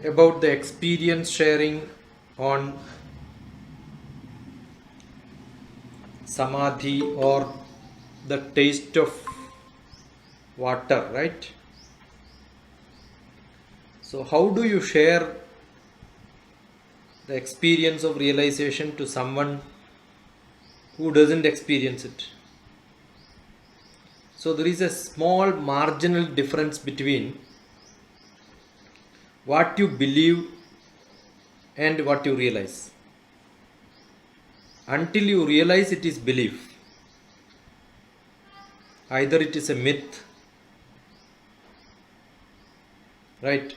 about the experience sharing on samadhi or the taste of water, right? So, how do you share the experience of realization to someone who doesn't experience it? So, there is a small marginal difference between what you believe and what you realize. Until you realize it is belief, either it is a myth, right?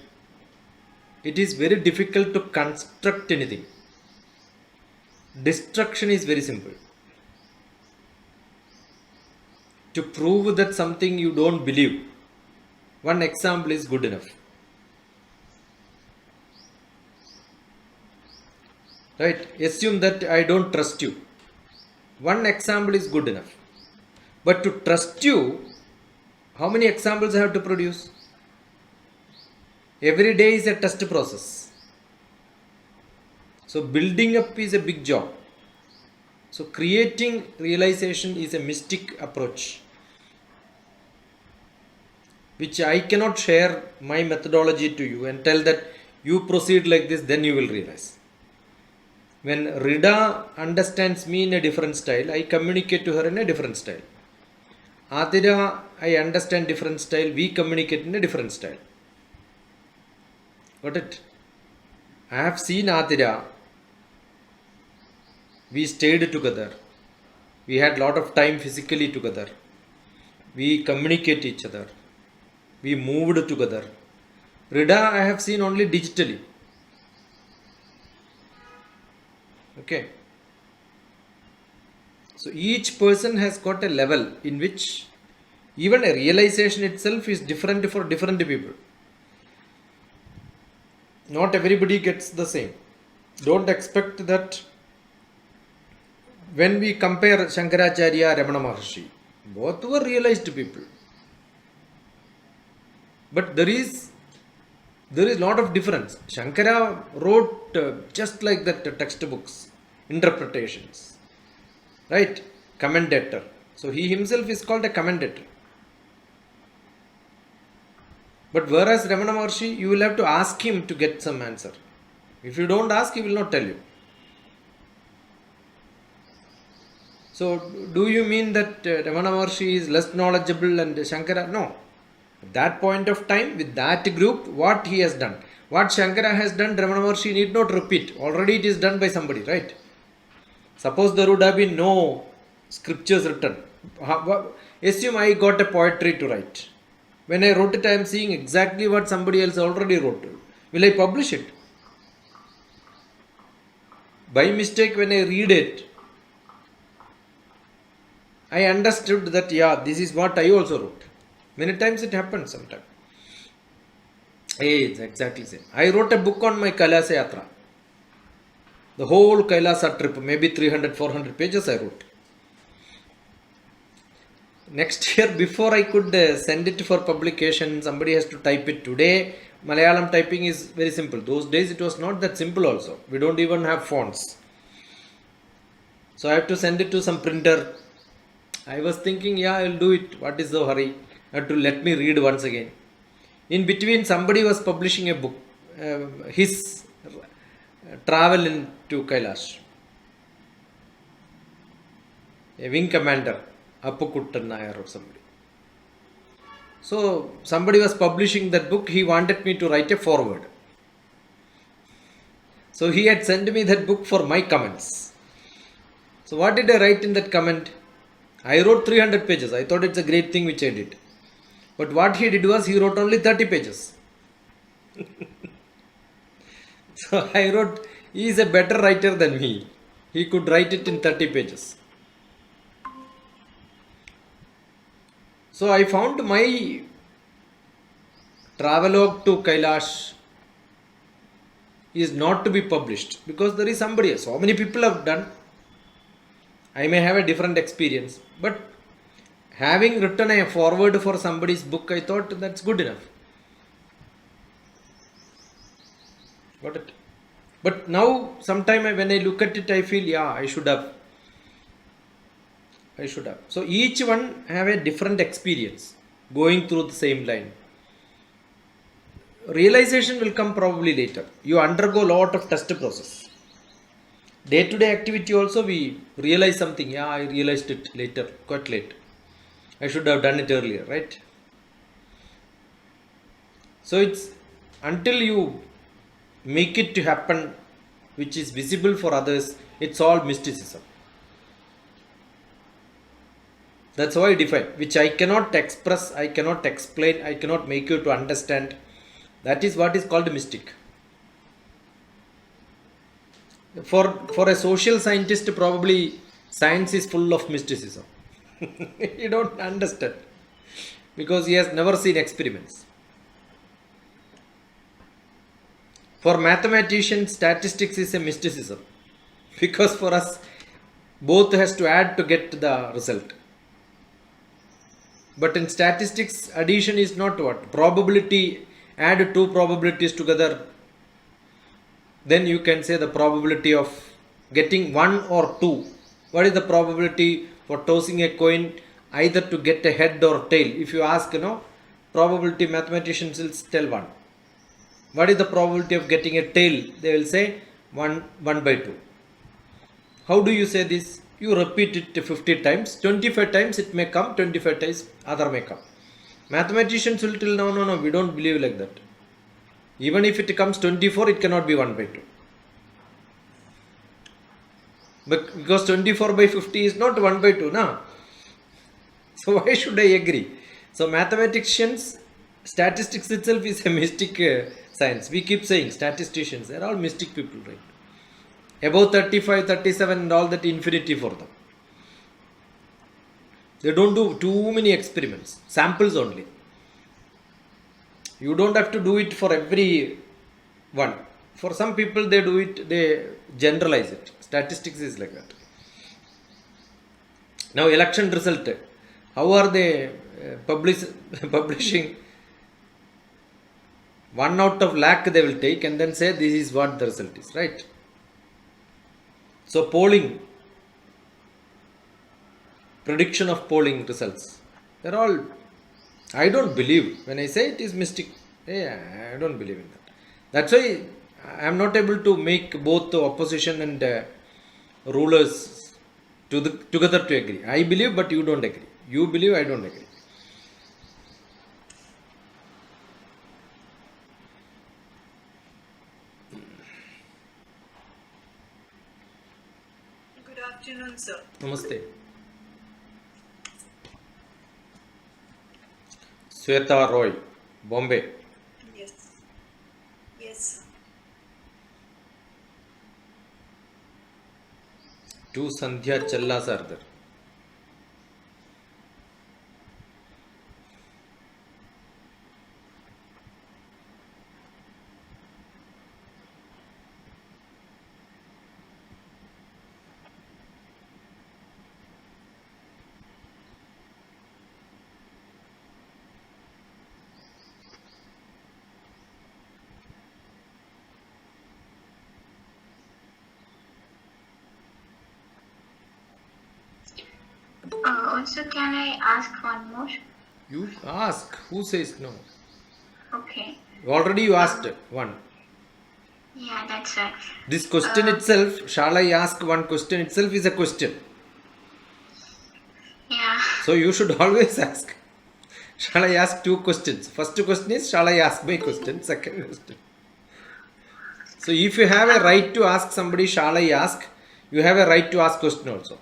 It is very difficult to construct anything. Destruction is very simple. To prove that something you don't believe, one example is good enough. Right? Assume that I don't trust you. One example is good enough. But to trust you, how many examples I have to produce? Every day is a test process. So building up is a big job. So creating realization is a mystic approach, which I cannot share my methodology to you and tell that you proceed like this, then you will realize. When Rida understands me in a different style, I communicate to her in a different style. Adira, I understand different style, we communicate in a different style. Got it? I have seen Adira. We stayed together. We had lot of time physically together. We communicate each other. We moved together. Rida, I have seen only digitally. Okay. So each person has got a level in which even a realization itself is different for different people. Not everybody gets the same. Don't expect that when we compare Shankaracharya, Ramana Maharshi, both were realized people. But there is lot of difference. Shankara wrote just like that textbooks, interpretations, right? Commentator. So he himself is called a commentator. But whereas Ramana Maharshi, you will have to ask him to get some answer. If you don't ask, he will not tell you. So do you mean that Ramana Maharshi is less knowledgeable and Shankara? No. At that point of time, with that group, what he has done, what Shankara has done, Ramana Maharshi need not repeat. Already it is done by somebody, right? Suppose there would have been no scriptures written. Assume I got a poetry to write. When I wrote it, I am seeing exactly what somebody else already wrote. Will I publish it? By mistake, when I read it, I understood that, yeah, this is what I also wrote. Many times it happens sometimes. Hey, it's exactly the same. I wrote a book on my Kailasa Yatra. The whole Kailasa trip, maybe 300, 400 pages I wrote. Next year, before I could send it for publication, somebody has to type it. Today, Malayalam typing is very simple. Those days it was not that simple also. We don't even have fonts. So I have to send it to some printer. I was thinking, yeah, I will do it. What is the hurry? I have to let me read once again. In between, somebody was publishing a book, his travel into Kailash. A wing commander, Appukuttan Nair or somebody. So somebody was publishing that book. He wanted me to write a foreword. So he had sent me that book for my comments. So what did I write in that comment? I wrote 300 pages. I thought it's a great thing which I did. But what he did was he wrote only 30 pages. So I wrote, he is a better writer than me. He could write it in 30 pages. So I found my travelogue to Kailash is not to be published because there is somebody else. So many people have done. I may have a different experience, but having written a foreword for somebody's book, I thought that's good enough. Got it? But now, sometime when I look at it, I feel, yeah, I should have. So each one have a different experience going through the same line. Realization will come probably later. You undergo a lot of test process. Day-to-day activity also we realize something. Yeah, I realized it later, quite late. I should have done it earlier, right? So it's until you make it to happen, which is visible for others, it's all mysticism. That's how I define, which I cannot express, I cannot explain, I cannot make you to understand. That is what is called mystic. For a social scientist, probably science is full of mysticism. He don't understand because he has never seen experiments. For mathematicians, statistics is a mysticism because for us, both has to add to get the result. But in statistics, addition is not what? Probability, add two probabilities together, then you can say the probability of getting 1 or 2. What is the probability for tossing a coin either to get a head or tail? If you ask, probability, mathematicians will tell 1. What is the probability of getting a tail? They will say 1 by 2. How do you say this? You repeat it 50 times, 25 times it may come, 25 times other may come. Mathematicians will tell, no, we don't believe like that. Even if it comes 24, it cannot be 1 by 2. But because 24 by 50 is not 1 by 2, na? So why should I agree? So mathematicians, statistics itself is a mystic science. We keep saying statisticians, they are all mystic people, right? Above 35, 37 and all that, infinity for them. They don't do too many experiments, samples only. You don't have to do it for every one. For some people they do it, they generalize it. Statistics is like that. Now election result, how are they publishing? 1 out of lakh they will take and then say this is what the result is, right? So polling, prediction of polling results, they're all, I don't believe. When I say it is mystic, I don't believe in that. That's why I am not able to make both the opposition and rulers together to agree. I believe, but you don't agree. You believe, I don't agree. Good afternoon, sir. Namaste. Sweta Roy, Bombay. Yes. Yes, sir. Two Sandhya Challas are there. Also, can I ask one more? You ask. Who says no? Okay. Already you asked one. Yeah, that's right. This question itself, shall I ask one question itself is a question. Yeah. So you should always ask. Shall I ask two questions? First question is, shall I ask my question? Second question. So if you have a right to ask somebody, shall I ask? You have a right to ask question also.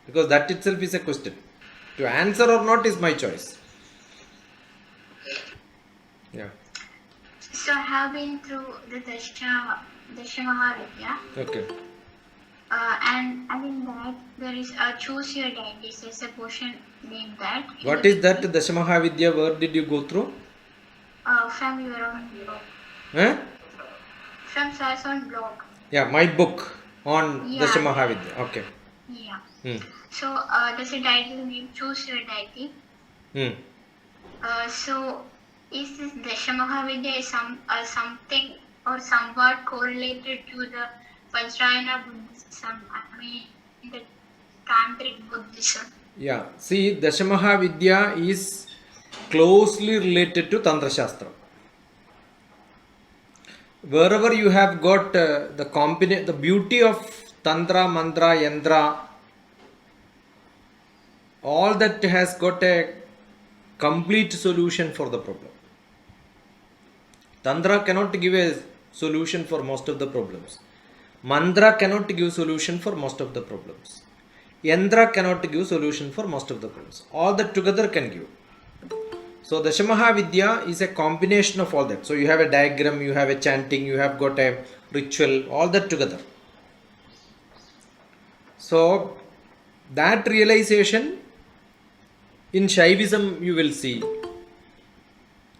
Because that itself is a question. To answer or not is my choice. Yeah. So I have been through the Dashamahavidya. Okay. And in that there is a choose your deity. There's a portion named that. What is that Dashamahavidya? Where did you go through? From your own blog. Huh? From Sir's own blog. Yeah, my book on Yeah. Dashamahavidya. Okay. Yeah. So there's a title named Choose Your Deity. So is this Dashamahavidya is something or somewhat correlated to the Vajrayana Buddhism, I mean the Tantric Buddhism. Yeah, see, Dashamaha Vidya is closely related to Tantra Shastra. Wherever you have got the beauty of Tantra, Mantra, Yandra, all that has got a complete solution for the problem. Tantra cannot give a solution for most of the problems. Mantra cannot give solution for most of the problems. Yandra cannot give solution for most of the problems. All that together can give. So Dashamaha Vidya is a combination of all that. So you have a diagram, you have a chanting, you have got a ritual, all that together. So that realization in Shaivism you will see.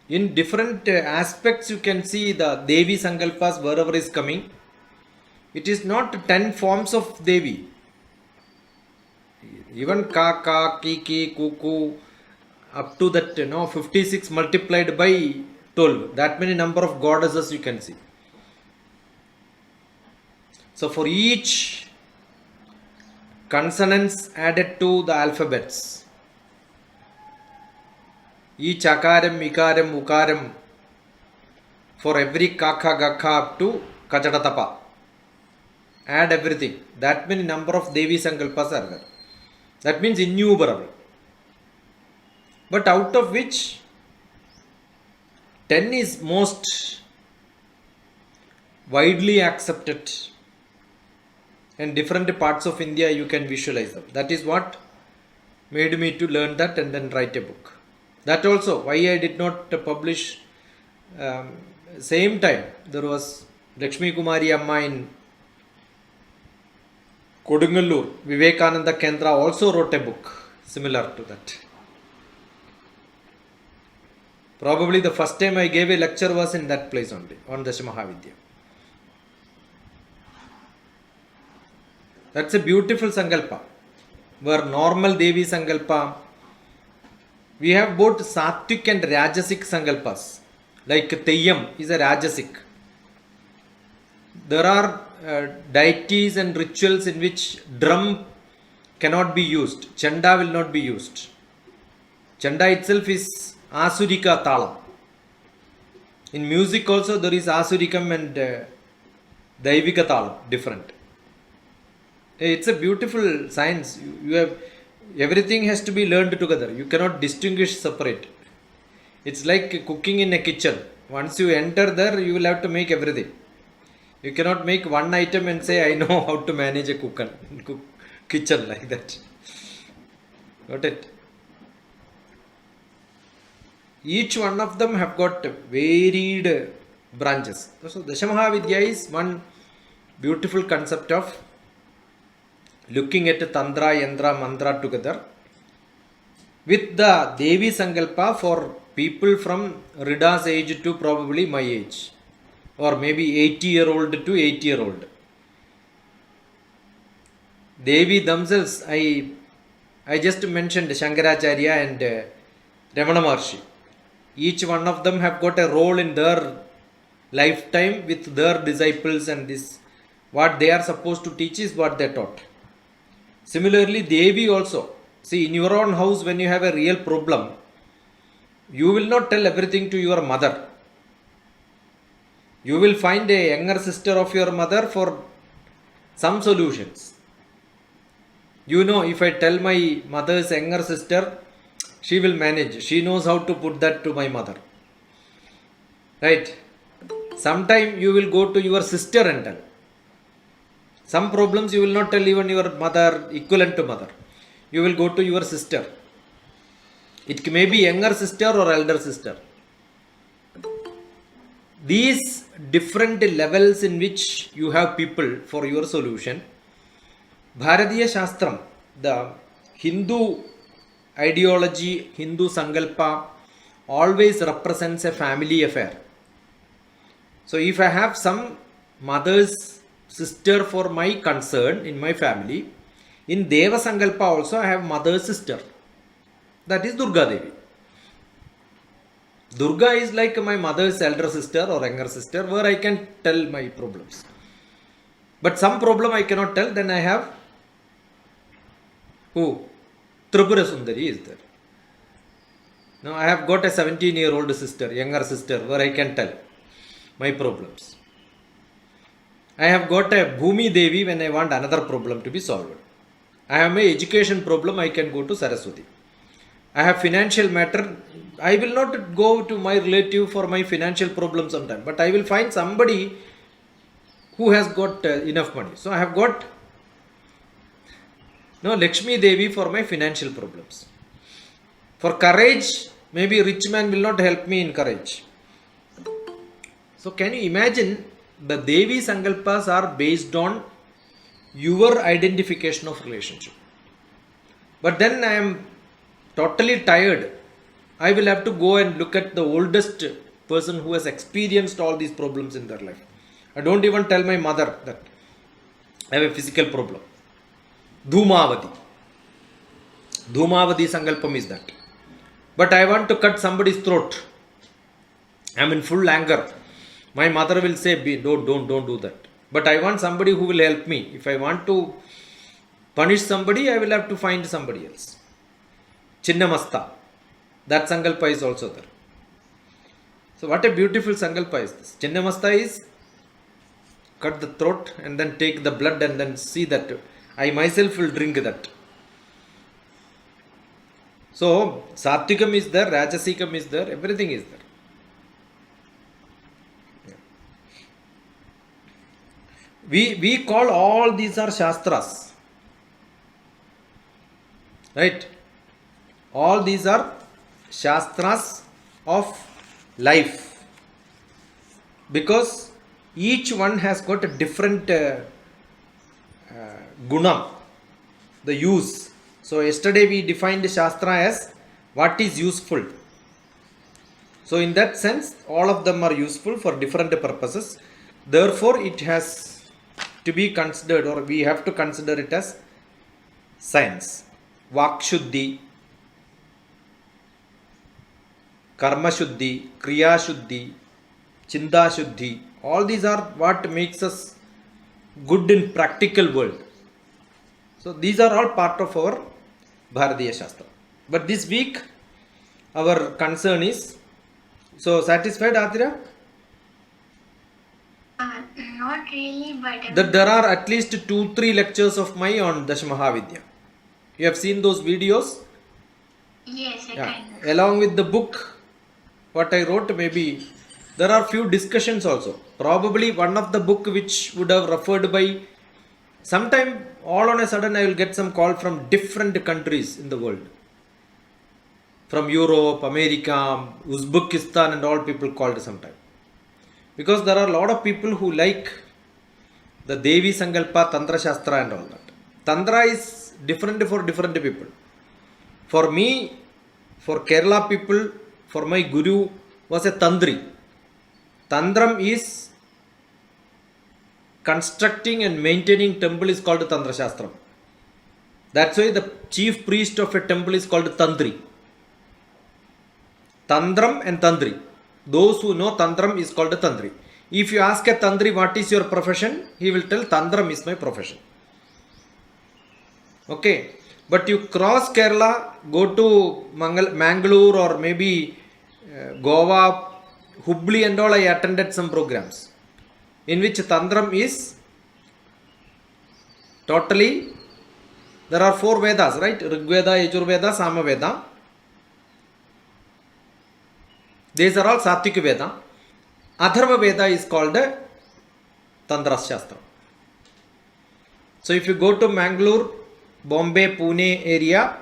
In different aspects you can see the Devi Sankalpas wherever is coming. It is not 10 forms of Devi. Even Kaka, Kiki, Kuku, up to that 56 multiplied by 12. That many number of goddesses you can see. So for each consonants added to the alphabets, each akaram, ikaram, ukaram, for every kaka, gakha up to kachadatapa, add everything. That many number of Devi Sankalpas are there. That means innumerable. But out of which 10 is most widely accepted. In different parts of India you can visualize them. That is what made me to learn that and then write a book. That also why I did not publish same time. There was Lakshmi Kumari Amma in Kodungalur, Vivekananda Kendra also wrote a book similar to that. Probably the first time I gave a lecture was in that place only, on Dashamaha Vidya. That's a beautiful Sankalpa, where normal Devi Sankalpa, we have both Sattvic and Rajasic Sankalpas, like Teyyam is a Rajasic. There are deities and rituals in which drum cannot be used, Chanda will not be used. Chanda itself is Asurika Talam. In music also there is Asurikam and Daivika Talam, different. It's a beautiful science. You have everything has to be learned together. You cannot distinguish separate. It's like cooking in a kitchen. Once you enter there, you will have to make everything. You cannot make one item and say, I know how to manage a kitchen like that. Got it? Each one of them have got varied branches. So Dashamaha Vidya is one beautiful concept of looking at Tantra, Yandra, Mantra together with the Devi Sankalpa for people from Rida's age to probably my age, or maybe 80-year-old to 80-year-old. Devi themselves, I just mentioned Shankaracharya and Ramana Maharshi. Each one of them have got a role in their lifetime with their disciples, and this what they are supposed to teach is what they taught. Similarly, Devi also. See, in your own house, when you have a real problem, you will not tell everything to your mother. You will find a younger sister of your mother for some solutions. You know, if I tell my mother's younger sister, she will manage. She knows how to put that to my mother. Right? Sometime you will go to your sister and tell. Some problems you will not tell even your mother, equivalent to mother. You will go to your sister. It may be younger sister or elder sister. These different levels in which you have people for your solution. Bharatiya Shastram, the Hindu ideology, Hindu Sankalpa always represents a family affair. So if I have some mother's sister for my concern in my family, in Deva Sankalpa also I have mother's sister. That is Durga Devi. Durga is like my mother's elder sister or younger sister, where I can tell my problems. But some problem I cannot tell, then I have who? Tripura Sundari is there. Now I have got a 17-year-old sister, younger sister, where I can tell my problems. I have got a Bhumi Devi when I want another problem to be solved. I have my education problem, I can go to Saraswati. I have financial matter, I will not go to my relative for my financial problem sometime, but I will find somebody who has got enough money. So I have got Lakshmi Devi for my financial problems. For courage, maybe rich man will not help me in courage. So can you imagine, the Devi Sankalpas are based on your identification of relationship. But then I am totally tired. I will have to go and look at the oldest person who has experienced all these problems in their life. I don't even tell my mother that I have a physical problem. Dhumavati. Dhumavati Sankalpam is that. But I want to cut somebody's throat. I am in full anger. My mother will say, don't do that. But I want somebody who will help me. If I want to punish somebody, I will have to find somebody else. Chinnamasta. That Sankalpa is also there. So what a beautiful Sankalpa is this. Chinnamasta is cut the throat and then take the blood and then see that I myself will drink that. So Satvikam is there, Rajasikam is there, everything is there. We call all these are Shastras. Right? All these are Shastras of life. Because each one has got a different gunam, the use. So yesterday we defined Shastra as what is useful. So in that sense, all of them are useful for different purposes. Therefore, it has to be considered, or we have to consider it as science. Vakshuddhi, Karma Shuddhi, Kriya Shuddhi, Chinta Shuddhi. All these are what makes us good in practical world. So these are all part of our Bharatiya Shastra. But this week, our concern is, so satisfied, Adria? Not really, but That there are at least 2-3 lectures of my on Dashamahavidya. You have seen those videos? yes, I Yeah. kind of. Along with the book, what I wrote, maybe there are few discussions also. Probably one of the book which would have referred by, sometime all on a sudden I will get some call from different countries in the world. From Europe, America, Uzbekistan and all people called sometime. Because there are a lot of people who like the Devi Sankalpa, Tantra Shastra and all that. Tantra is different for different people. For me, for Kerala people, for my guru was a Tantri. Tantram is constructing and maintaining temple is called Tantra Shastram. That's why the chief priest of a temple is called Tantri. Tantram and Tantri. Those who know Tantram is called a Tantri. If you ask a Tantri what is your profession, he will tell Tantram is my profession. Okay. But you cross Kerala, go to Mangalore or maybe Goa, Hubli and all, I attended some programs in which Tantram is totally, there are 4 Vedas, right? Rigveda, Yajurveda, Samaveda. These are all Satvik Veda. Atharva Veda is called a Tantra Shastra. So if you go to Mangalore, Bombay, Pune area,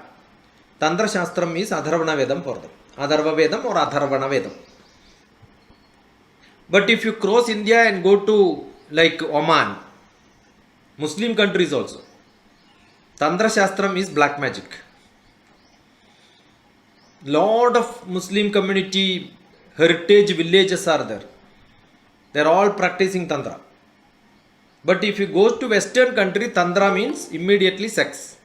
Tantra Shastram is Atharvana Vedam for them. Atharva Vedam or Atharvana Vedam. But if you cross India and go to like Oman, Muslim countries also, Tantra Shastram is black magic. Lot of Muslim community heritage villages are there. They are all practicing Tantra. But if you go to Western country, Tantra means immediately sex.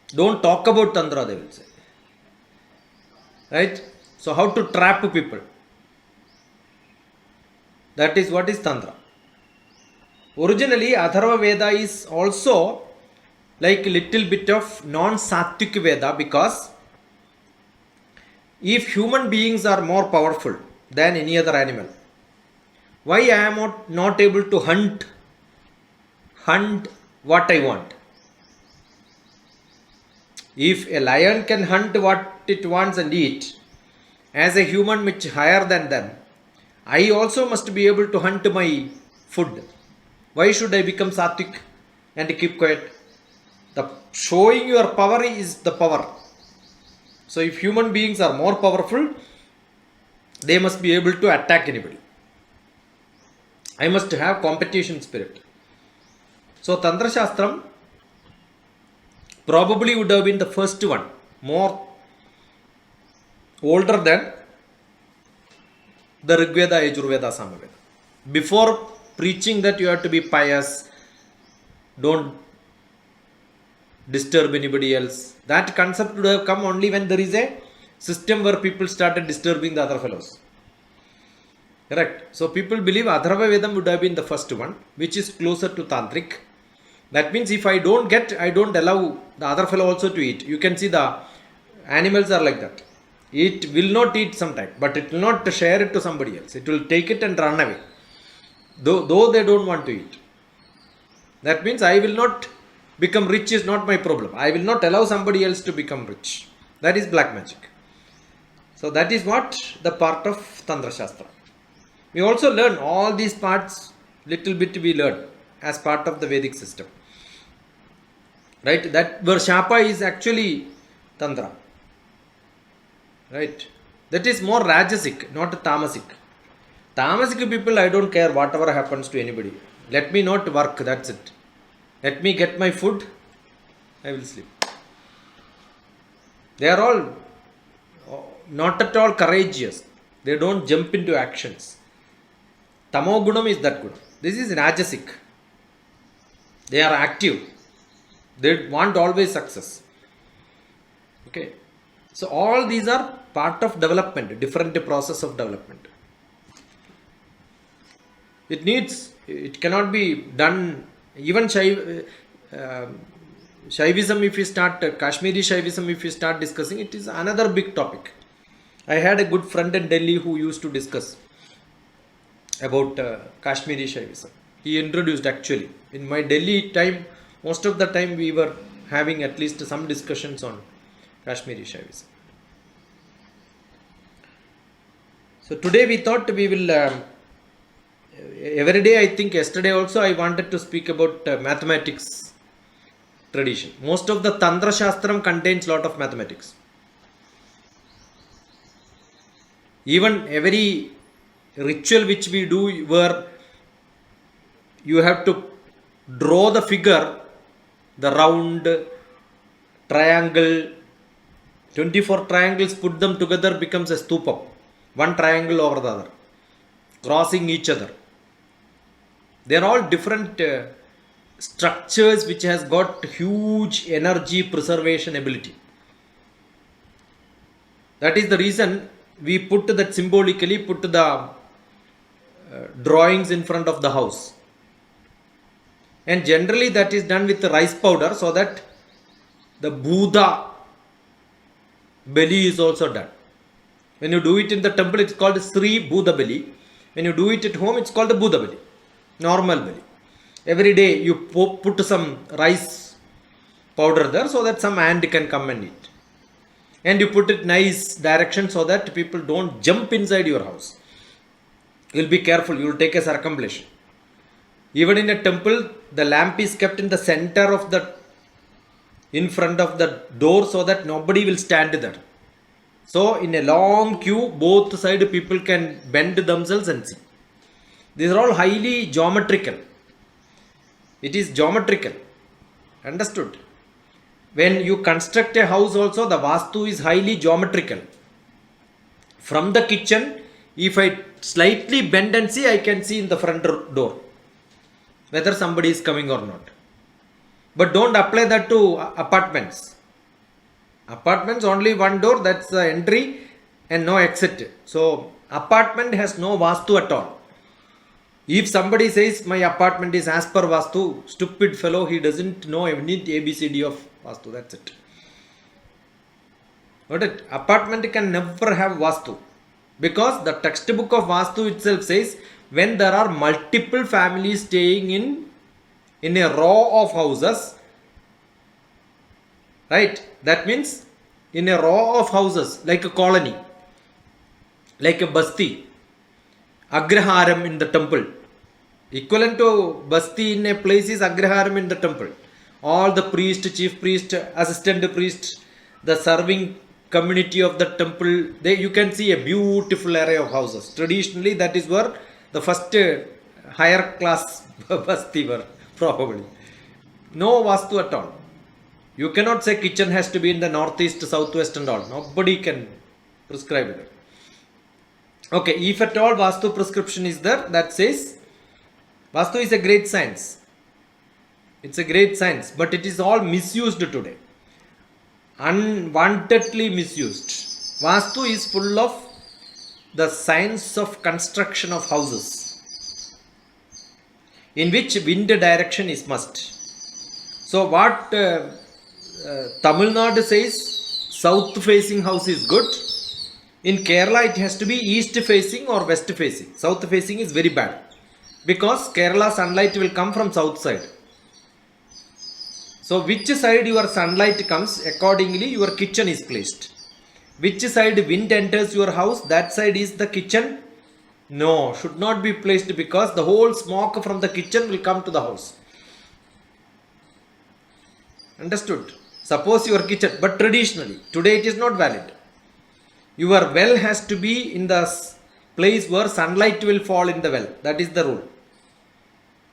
Don't talk about Tantra, they will say. Right? So how to trap people? That is what is Tantra. Originally, Atharva Veda is also like little bit of non-Sattvic Veda, because if human beings are more powerful than any other animal, why I am not able to hunt what I want? If a lion can hunt what it wants and eat, as a human much higher than them, I also must be able to hunt my food. Why should I become Sattvic and keep quiet? The showing your power is the power. So if human beings are more powerful, they must be able to attack anybody. I must have competition spirit. So Tantra Shastram probably would have been the first one, more older than the Rigveda, Yajurveda, Samaveda. Before preaching that you have to be pious, don't disturb anybody else, that concept would have come only when there is a system where people started disturbing the other fellows. Correct. So people believe Atharva Vedam would have been the first one, which is closer to Tantric. That means if I don't get, I don't allow the other fellow also to eat. You can see the animals are like that. It will not eat sometime, but it will not share it to somebody else. It will take it and run away, though they don't want to eat. That means I will not become rich is not my problem. I will not allow somebody else to become rich. That is black magic. So that is what the part of Tantra Shastra. We also learn all these parts, little bit we learn as part of the Vedic system. Right? That where Shapa is actually Tantra. Right? That is more Rajasic, not Tamasic. Tamasic people, I don't care whatever happens to anybody. Let me not work, that's it. Let me get my food, I will sleep. They are all not at all courageous. They don't jump into actions. Tamo Gunam is that good. This is Rajasic. They are active. They want always success. Okay. So all these are part of development, different process of development. It cannot be done, even Shaivism if you start, Kashmiri Shaivism if you start discussing, it is another big topic. I had a good friend in Delhi who used to discuss about Kashmiri Shaivism. He introduced actually. In my Delhi time, most of the time we were having at least some discussions on Kashmiri Shaivism. So today we thought we will, every day I think yesterday also I wanted to speak about mathematics tradition. Most of the Tantra Shastram contains lot of mathematics. Even every ritual which we do where you have to draw the figure, the round, triangle, 24 triangles, put them together becomes a stupam. One triangle over the other, crossing each other. They are all different structures which has got huge energy preservation ability. That is the reason we put that symbolically, put the drawings in front of the house. And generally that is done with the rice powder so that the Buddha belly is also done. When you do it in the temple, it's called Sri Buddha belly. When you do it at home, it's called the Buddha belly, normal belly. Every day you put some rice powder there so that some ant can come and eat. And you put it nice direction so that people don't jump inside your house. You will be careful, you will take a circumambulation. Even in a temple, the lamp is kept in the center of in front of the door so that nobody will stand there. So in a long queue, both sides people can bend themselves and see. These are all highly geometrical. It is geometrical. Understood? When you construct a house also, the Vastu is highly geometrical. From the kitchen, if I slightly bend and see, I can see in the front door whether somebody is coming or not. But don't apply that to apartments. Apartments only one door, that's the entry. and no exit. So apartment has no vastu at all. If somebody says my apartment is as per vastu, stupid fellow, he doesn't know any ABCD of vastu. That's it. Got it? Apartment can never have vastu, because the textbook of vastu itself says when there are multiple families staying in a row of houses, right? That means in a row of houses, like a colony, like a basti, agraharam in the temple. Equivalent to basti in a place is agraharam in the temple. All the priest, chief priest, assistant priest, the serving community of the temple, you can see a beautiful array of houses. Traditionally, that is where the first higher class basti were, probably. No vastu at all. You cannot say kitchen has to be in the northeast, southwest and all. Nobody can prescribe it. Okay, if at all vastu prescription is there, that says vastu is a great science. It's a great science, but it is all misused today. Unwantedly misused. Vastu is full of the science of construction of houses, in which wind direction is must. So what Tamil Nadu says, south facing house is good. In Kerala it has to be east facing or west facing. South facing is very bad, because Kerala sunlight will come from south side. So which side your sunlight comes, accordingly your kitchen is placed. Which side wind enters your house, that side is the kitchen. No, should not be placed, because the whole smoke from the kitchen will come to the house. Understood? Suppose your kitchen, but traditionally, today it is not valid. Your well has to be in the place where sunlight will fall in the well. That is the rule.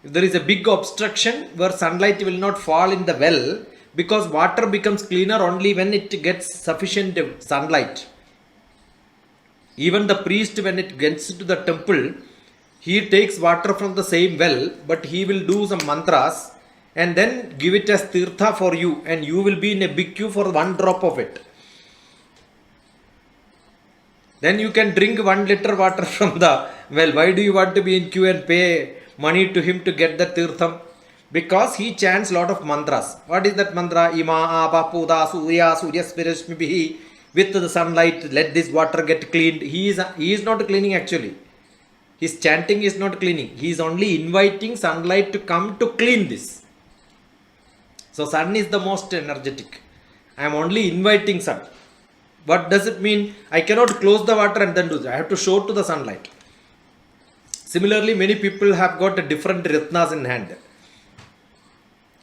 If there is a big obstruction where sunlight will not fall in the well, because water becomes cleaner only when it gets sufficient sunlight. Even the priest, when it gets to the temple, he takes water from the same well, but he will do some mantras and then give it as tirtha for you, and you will be in a big queue for one drop of it. Then you can drink 1 liter water from the well. Why do you want to be in queue and pay money to him to get the tirtham? Because he chants lot of mantras. What is that mantra? Ima apa puda surya suryasmirashmibihi. With the sunlight, let this water get cleaned. He is not cleaning actually. His chanting is not cleaning. He is only inviting sunlight to come to clean this. So sun is the most energetic. I am only inviting sun. What does it mean? I cannot close the water and then do that. I have to show to the sunlight. Similarly, many people have got different ratnas in hand.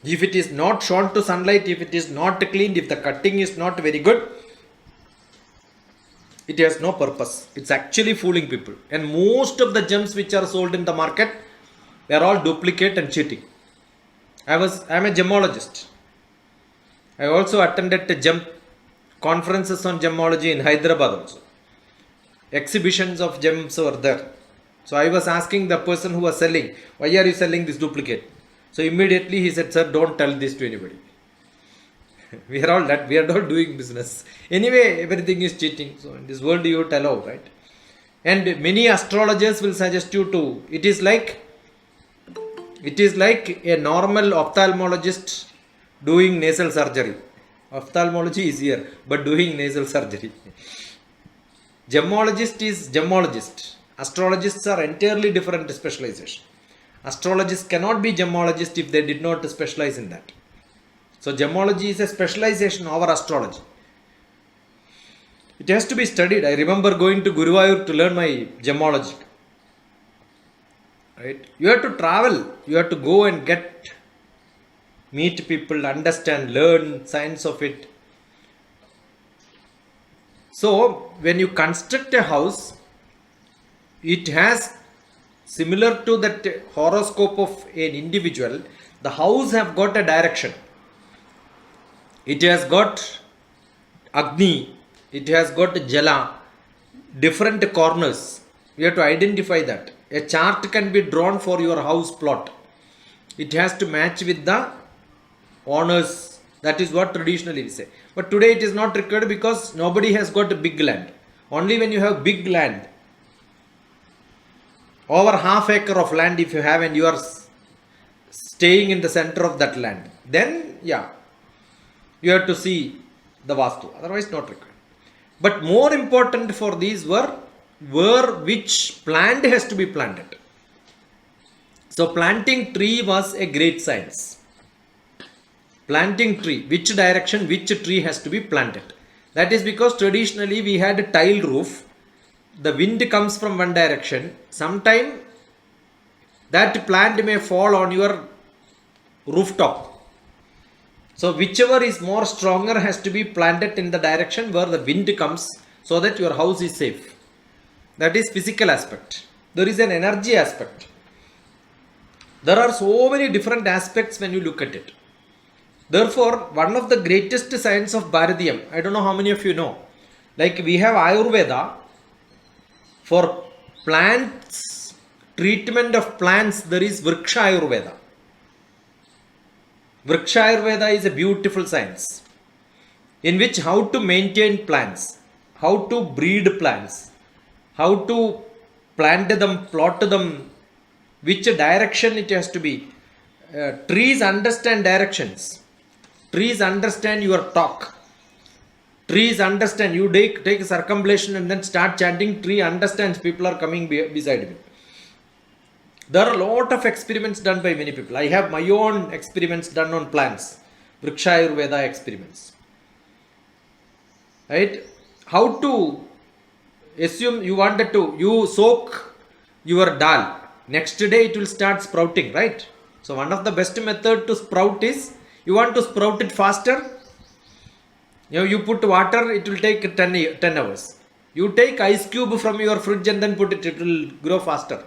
If it is not shown to sunlight, if it is not cleaned, if the cutting is not very good, it has no purpose. It's actually fooling people. And most of the gems which are sold in the market, they are all duplicate and cheating. I am a gemologist. I also attended gem conferences on gemology in Hyderabad also. Exhibitions of gems were there. So I was asking the person who was selling, why are you selling this duplicate? So immediately he said, sir, don't tell this to anybody. We are all doing business. Anyway, everything is cheating. So in this world you tell out, right? And many astrologers will suggest you to, it is like a normal ophthalmologist doing nasal surgery. Ophthalmology is here, but doing nasal surgery. Gemologist is gemologist. Astrologists are entirely different specialization. Astrologists cannot be gemologists if they did not specialize in that. So gemology is a specialization over astrology. It has to be studied. I remember going to Guruvayur to learn my gemology. Right? You have to travel. You have to go and meet people, understand, learn science of it. So when you construct a house, it has, similar to that horoscope of an individual, the house have got a direction. It has got Agni, it has got Jala, different corners. You have to identify that. A chart can be drawn for your house plot. It has to match with the owners. That is what traditionally we say. But today it is not required because nobody has got a big land. Only when you have big land, over half acre of land if you have and you are staying in the center of that land, then yeah, you have to see the Vastu, otherwise not required. But more important for these were which plant has to be planted. So planting tree was a great science. Planting tree, which direction, which tree has to be planted. That is because traditionally we had a tile roof. The wind comes from one direction. Sometime that plant may fall on your rooftop. So whichever is more stronger has to be planted in the direction where the wind comes, so that your house is safe. That is physical aspect. There is an energy aspect. There are so many different aspects when you look at it. Therefore, one of the greatest science of Bharatiyam, I don't know how many of you know, like we have Ayurveda. For plants, treatment of plants, there is Vriksha Ayurveda. Vriksha Ayurveda is a beautiful science in which how to maintain plants, how to breed plants, how to plant them, plot them, which direction it has to be. Trees understand directions. Trees understand your talk. Trees understand. You take a circumambulation and then start chanting. Tree understands people are coming beside me. There are a lot of experiments done by many people. I have my own experiments done on plants. Vriksha Ayurveda experiments. Right? How to assume you soak your dal. Next day it will start sprouting, right? So one of the best method to sprout is, you want to sprout it faster. You put water, it will take 10 hours. You take ice cube from your fridge and then put it, it will grow faster.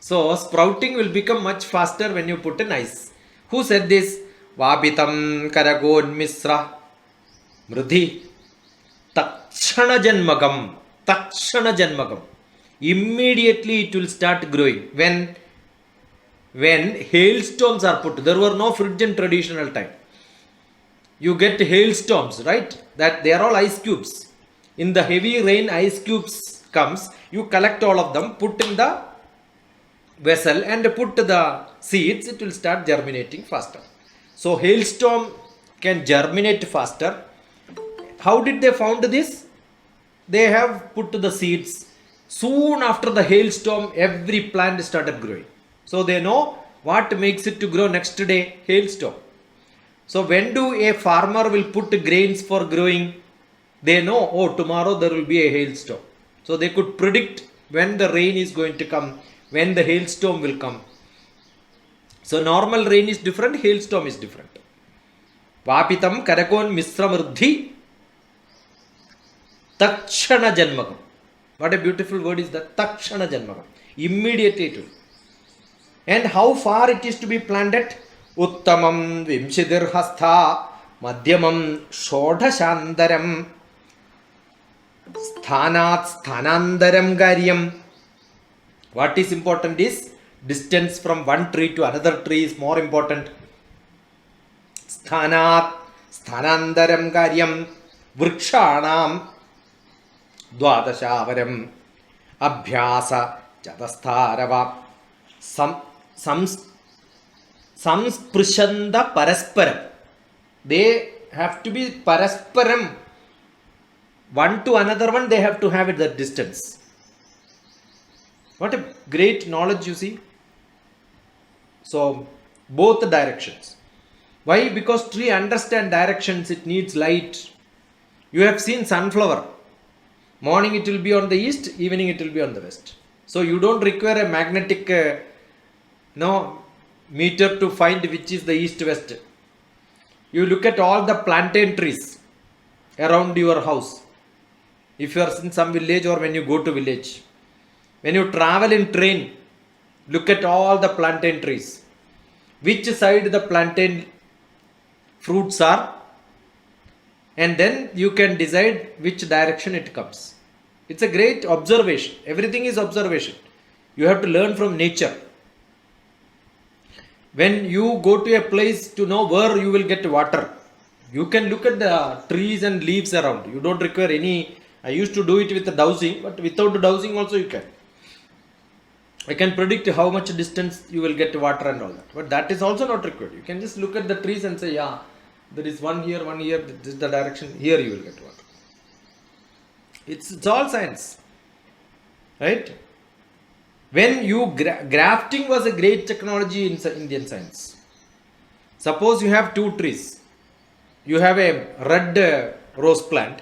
So sprouting will become much faster when you put in ice. Who said this? Vapitam karagon misra mridhi takshana janmagam. Immediately it will start growing. When hailstorms are put, there were no fridge in traditional time. You get hailstorms, right? That they are all ice cubes. In the heavy rain, ice cubes comes. You collect all of them, put in the vessel and put the seeds. It will start germinating faster. So hailstorm can germinate faster. How did they found this? They have put the seeds. Soon after the hailstorm, every plant started growing. So they know what makes it to grow next day, hailstorm. So when do a farmer will put grains for growing? They know, oh, tomorrow there will be a hailstorm. So they could predict when the rain is going to come, when the hailstorm will come. So normal rain is different, hailstorm is different. Vapitam karakon misramurdhi takshana janmagam. What a beautiful word is that, takshana janmagam. Immediately it will. And how far it is to be planted? Uttamam vimshidir hastha madhyamam shodhashandaram sthanat sthanandaram garyam. What is important is distance from one tree to another tree is more important. Sthanat sthanandaram garyam vrikshanam dvadashavaram abhyasa chadastharava samsprishanda parasparam. They have to be parasparam. One to another one, they have to have it that distance. What a great knowledge you see. So, both directions. Why? Because tree understand directions, it needs light. You have seen sunflower. Morning it will be on the east, evening it will be on the west. So, you don't require a magnetic meter to find which is the east-west. You look at all the plantain trees around your house. If you are in some village or when you go to village. When you travel in train, look at all the plantain trees. Which side the plantain fruits are, and then you can decide which direction it comes. It's a great observation. Everything is observation. You have to learn from nature. When you go to a place to know where you will get water, you can look at the trees and leaves around. You don't require any I used to do it with the dowsing, but without the dowsing also you can. I can predict how much distance you will get water and all that. But that is also not required. You can just look at the trees and say, yeah, there is one here, this is the direction, here you will get water. It's all science. Right? When you, grafting was a great technology in Indian science. Suppose you have two trees. You have a red rose plant.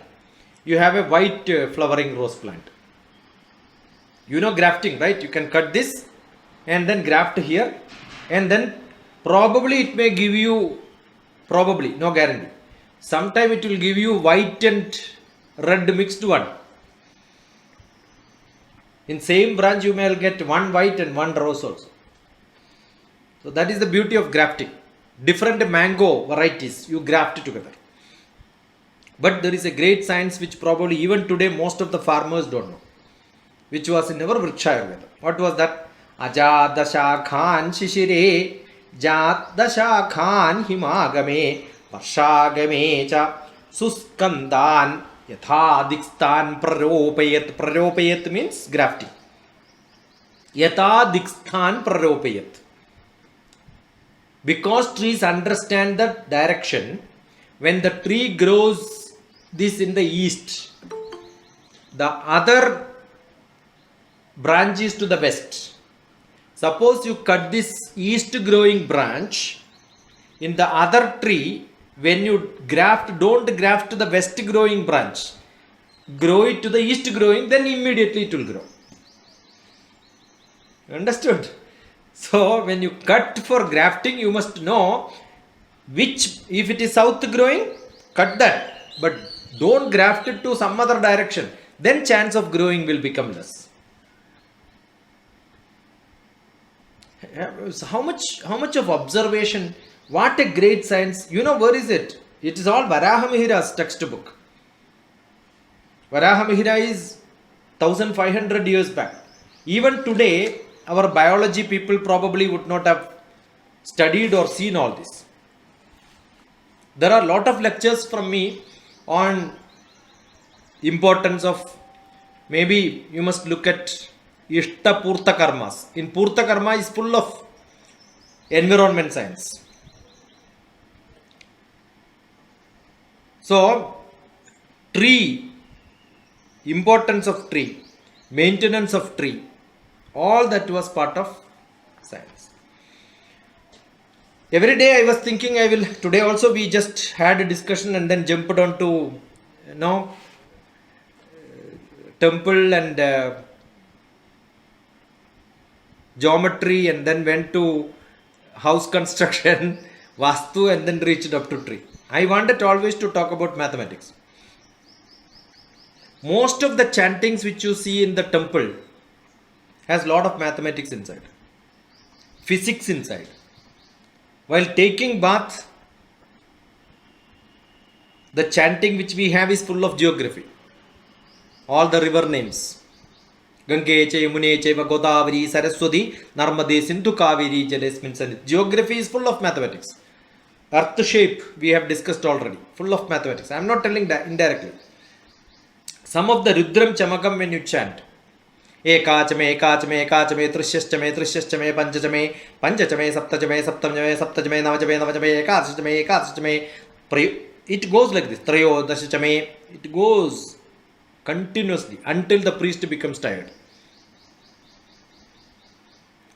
You have a white flowering rose plant. You know grafting, right? You can cut this and then graft here, and then probably it may give you, probably, no guarantee. Sometime it will give you white and red mixed one. In same branch you may get one white and one rose also. So that is the beauty of grafting. Different mango varieties you graft together. But there is a great science which probably even today most of the farmers don't know, which was in our Vrikshayurveda. What was that? Ajadasha Khan Shishire Jadasha Khan Himagame Varshagame Cha Suskandan Yatha Dikstan Praropayat. Praropayat means grafting. Yatha Dikstan Praropayat. Because trees understand the direction, when the tree grows this in the east, the other branch is to the west. Suppose you cut this east growing branch, in the other tree, when you graft, don't graft to the west growing branch. Grow it to the east growing, then immediately it will grow. Understood? So when you cut for grafting, you must know which, if it is south growing, cut that. But don't graft it to some other direction. Then chance of growing will become less. How much of observation, what a great science. You know, where is it? It is all Varahamihira's textbook. Varahamihira is 1500 years back. Even today, our biology people probably would not have studied or seen all this. There are a lot of lectures from me on importance of, maybe you must look at Ishta Purta Karmas. In Purta Karma is full of environment science. So, tree, importance of tree, maintenance of tree, all that was part of science. Every day I was thinking today also we just had a discussion and then jumped on to, temple and geometry, and then went to house construction, Vastu, and then reached up to tree. I wanted always to talk about mathematics. Most of the chantings which you see in the temple has lot of mathematics inside, physics inside. While taking bath, the chanting which we have is full of geography. All the river names. Gange che, Yamune che, Godavari, Saraswati, Narmade, Sindhu, Kaveri, Jalesmin, Sanit. Geography is full of mathematics. Earth shape we have discussed already, full of mathematics. I am not telling that indirectly. Some of the Rudram Chamakam when you chant, Ekachame, Ekachame, Ekachame, Trishyachame, Trishyachame, Panchachame, Panchachame, Saptachame, Saptamachame, Saptachame, Navachame, Navachame, Ekachame, Ekachame, it goes like this. Trayo, Dashachame, it goes continuously until the priest becomes tired.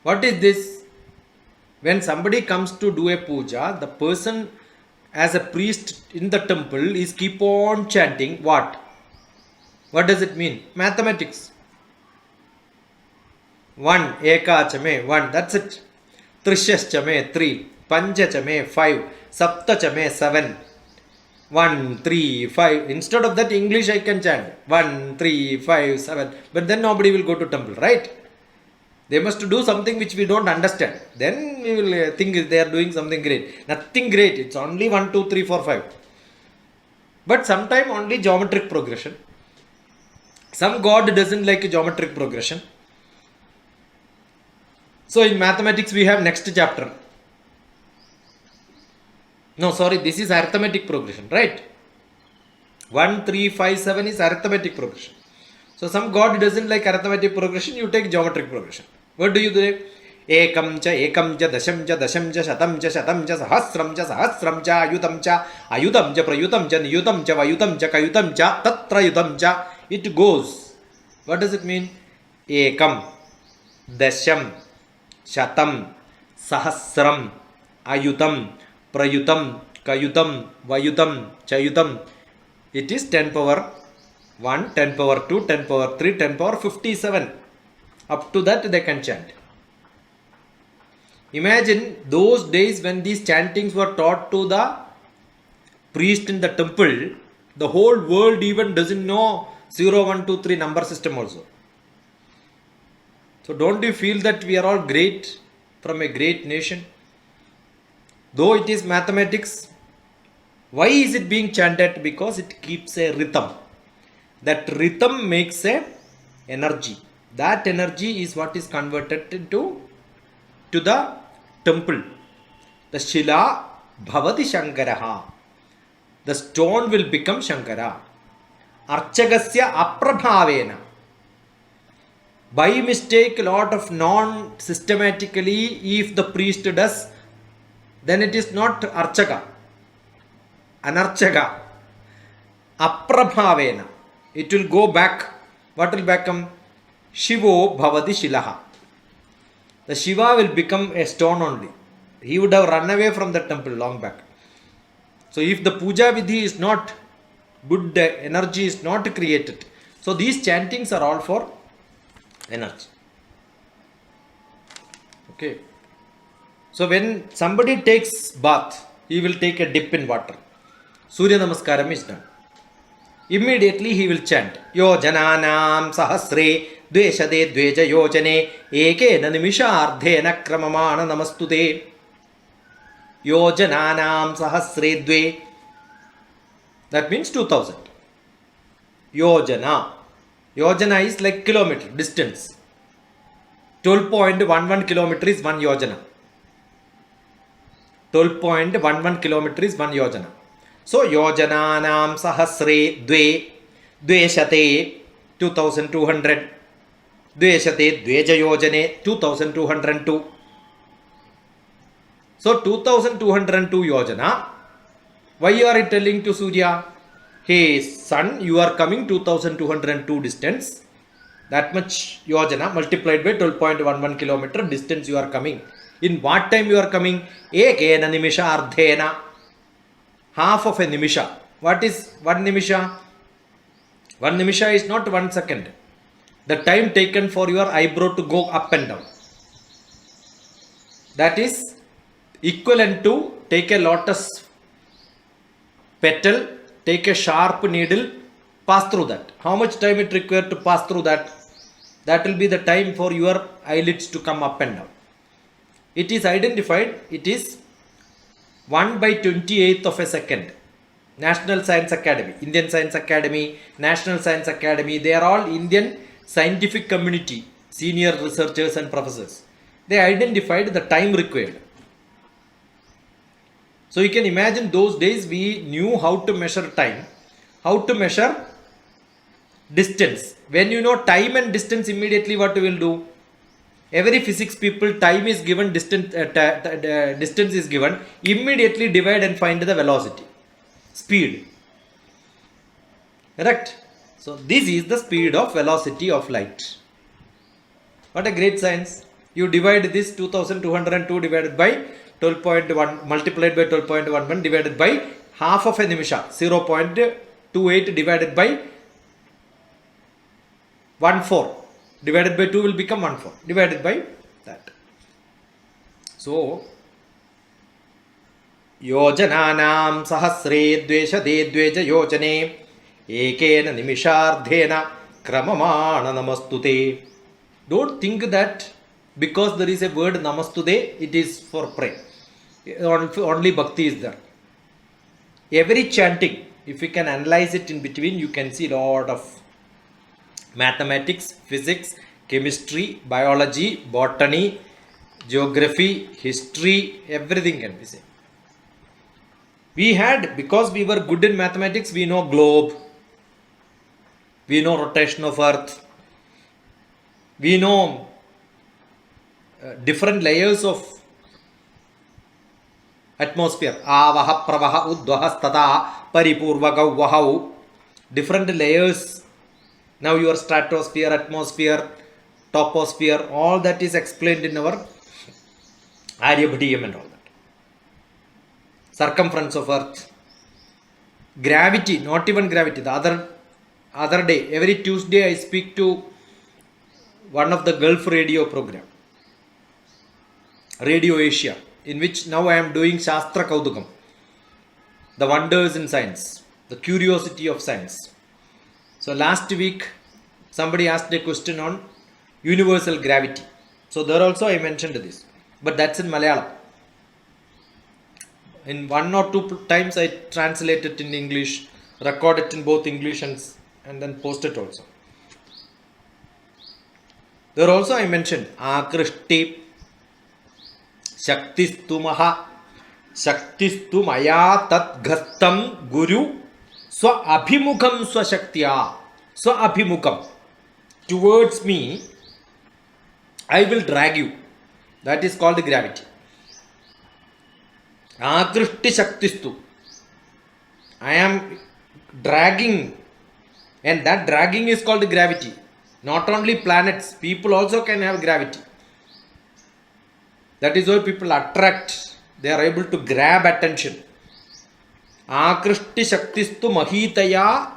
What is this? When somebody comes to do a puja, the person as a priest in the temple is keep on chanting what? What does it mean? Mathematics. 1, Ekachame, 1, that's it. Trishyachame, 3, Panchachame, 5, Saptachame, 7. 1, 3, 5. Instead of that, English I can chant 1, 3, 5, 7. But then nobody will go to temple, right? They must do something which we don't understand. Then we will think they are doing something great. Nothing great. It's only 1, 2, 3, 4, 5. But sometimes only geometric progression. Some god doesn't like a geometric progression. So in mathematics we have next chapter. No, sorry, this is arithmetic progression, right? 1, 3, 5, 7 is arithmetic progression. So some god doesn't like arithmetic progression, you take geometric progression. What do you do? Ekam cha dasham cha shatam cha sahasram cha ayutam cha prayutam cha niyutam cha vayutam cha kayutam cha tatrayutam cha. It goes. What does it mean? Ekam, dasham, shatam, sahasram, ayutam, prayutam, kayutam, vayutam, chayutam. It is 10 power 1, 10 power 2, 10 power 3, 10 power 57. Up to that they can chant. Imagine those days when these chantings were taught to the priest in the temple, the whole world even doesn't know 0, 1, 2, 3 number system also. So don't you feel that we are all great from a great nation? Though it is mathematics, why is it being chanted? Because it keeps a rhythm. That rhythm makes a energy. That energy is what is converted to the temple. The Shila Bhavati Shankaraha. The stone will become Shankara. Archagasya Aprabhavena. By mistake, a lot of non-systematically, if the priest does, then it is not Archaka. Anarchaka. Aprabhavena. It will go back. What will become? Shivo Bhavati Shilaha. The Shiva will become a stone only. He would have run away from the temple long back. So if the puja vidhi is not good, the energy is not created. So these chantings are all for energy. Okay. So when somebody takes bath, he will take a dip in water. Surya Namaskaram is done. Immediately he will chant Yojananam Sahasre Dveshade Dveja Yojane Eke Nanimisha Kramamana Namastute. Yojananam Sahasre Dve. That means 2000. Yojana. Yojana is like kilometer, distance. 12.11 kilometer is 1 yojana. 12.11 kilometer is 1 yojana. So, yojananam sahasre dve, dveshate 2200, dveshate dveja yojane 2202. So, 2202 yojana. Why you are telling to Surya? Hey son, you are coming 2202 distance. That much yojana multiplied by 12.11 kilometer distance you are coming. In what time you are coming? Ekena nimisha ardhena. Half of a nimisha. What is 1 nimisha? 1 nimisha is not 1 second. The time taken for your eyebrow to go up and down. That is equivalent to take a lotus petal, take a sharp needle, pass through that. How much time it required to pass through that? That will be the time for your eyelids to come up and down. It is identified, it is 1/28th of a second. National Science Academy, Indian Science Academy, National Science Academy, they are all Indian scientific community, senior researchers and professors. They identified the time required. So you can imagine those days we knew how to measure time, how to measure distance. When you know time and distance, immediately what you will do? Every physics people, time is given, distance is given, immediately divide and find the velocity, speed. Correct? So this is the speed of velocity of light. What a great science. You divide this 2202 divided by 12.1 multiplied by 12.11 divided by half of a nimisha, 0.28 divided by 1/4 divided by 2 will become 1/4 divided by that. So yojananam sahasre dveshade dveja yojane ekena nimishardhena kramamana namastute. Don't think that because there is a word namastude, it is for prayer. Only bhakti is there. Every chanting, if you can analyze it in between, you can see a lot of mathematics, physics, chemistry, biology, botany, geography, history, everything can be seen. We had, because we were good in mathematics, we know globe, we know rotation of earth, we know different layers of atmosphere. Avaha, pravaha, udvaha, stata, paripurvaka, vahau. Different layers. Now your stratosphere, atmosphere, toposphere, all that is explained in our Aryabhatiyam and all that. Circumference of earth. Gravity, not even gravity. The other day, every Tuesday I speak to one of the Gulf radio program, Radio Asia, in which now I am doing Shastra Kaudukam, the wonders in science, the curiosity of science. So last week, somebody asked a question on universal gravity. So there also I mentioned this, but that's in Malayalam. In 1 or 2 times I translate it in English, record it in both English and then post it also. There also I mentioned Akrishti, Shaktistu Maha, Shaktistu Maya Tat Ghastam Guru Swa Abhimukam Swa Shaktya. Swa Abhimukam. Towards me, I will drag you. That is called gravity. Akrishti Shaktistu. I am dragging, and that dragging is called gravity. Not only planets, people also can have gravity. That is why people attract, they are able to grab attention. Akrishti Shaktistu Mahitaya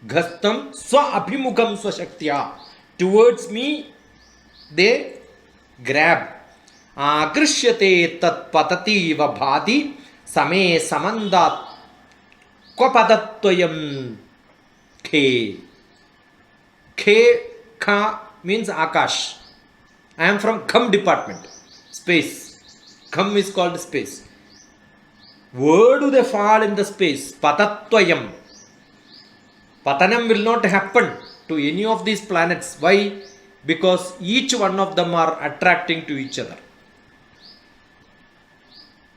Ghastam Swa Abhimukam Swa Shaktya. Towards me, they grab. Akrishyate tat patati va bhati same samandat kvapadatvayam khe. Khe Kha means Akash. I am from Kham department. Space. Kham is called space. Where do they fall in the space? Patatvayam. Patanam will not happen to any of these planets. Why? Because each one of them are attracting to each other.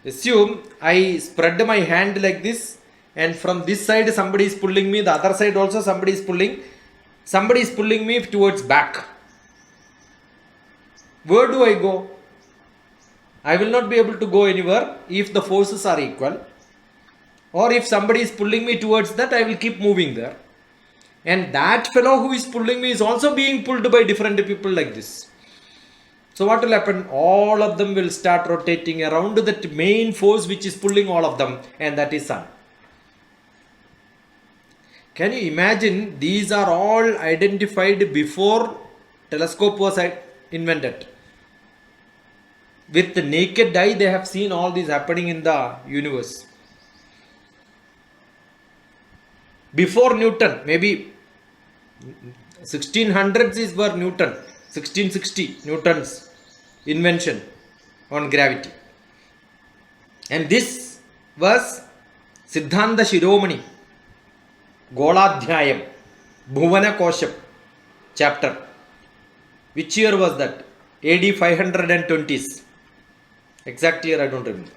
Assume I spread my hand like this, and from this side somebody is pulling me, the other side also somebody is pulling. Somebody is pulling me towards back. Where do I go? I will not be able to go anywhere if the forces are equal. Or if somebody is pulling me towards that, I will keep moving there. And that fellow who is pulling me is also being pulled by different people like this. So what will happen? All of them will start rotating around that main force which is pulling all of them, and that is sun. Can you imagine? These are all identified before telescope was invented. With the naked eye, they have seen all this happening in the universe. Before Newton, maybe 1600s is where Newton, 1660, Newton's invention on gravity. And this was Siddhanta Shiromani, Goladhyayam, Bhuvana Kosham chapter. Which year was that? AD 520s. Exact year I don't remember.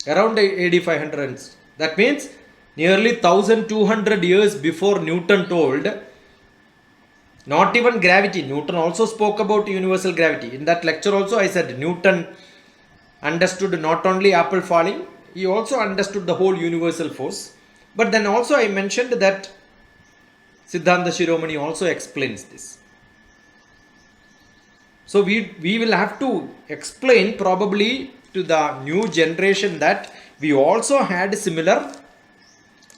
Around AD 500s. That means nearly 1200 years before Newton told, not even gravity. Newton also spoke about universal gravity. In that lecture also I said Newton understood not only apple falling, he also understood the whole universal force. But then also I mentioned that Siddhanta Shiromani also explains this. So we will have to explain probably to the new generation that we also had similar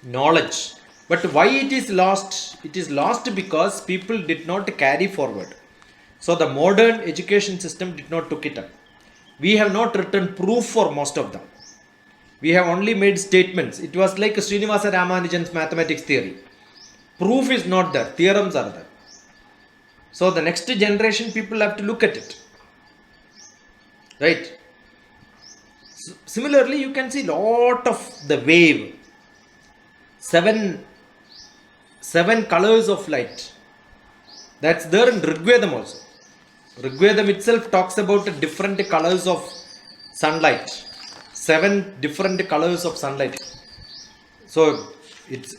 knowledge. But why it is lost? It is lost because people did not carry forward. So the modern education system did not took it up. We have not written proof for most of them. We have only made statements. It was like Srinivasa Ramanujan's mathematics theory. Proof is not there. Theorems are there. So the next generation people have to look at it. Right? Similarly, you can see lot of the wave. Seven colors of light. That's there in Rigvedam also. Rigvedam itself talks about different colors of sunlight. 7 different colors of sunlight. So it's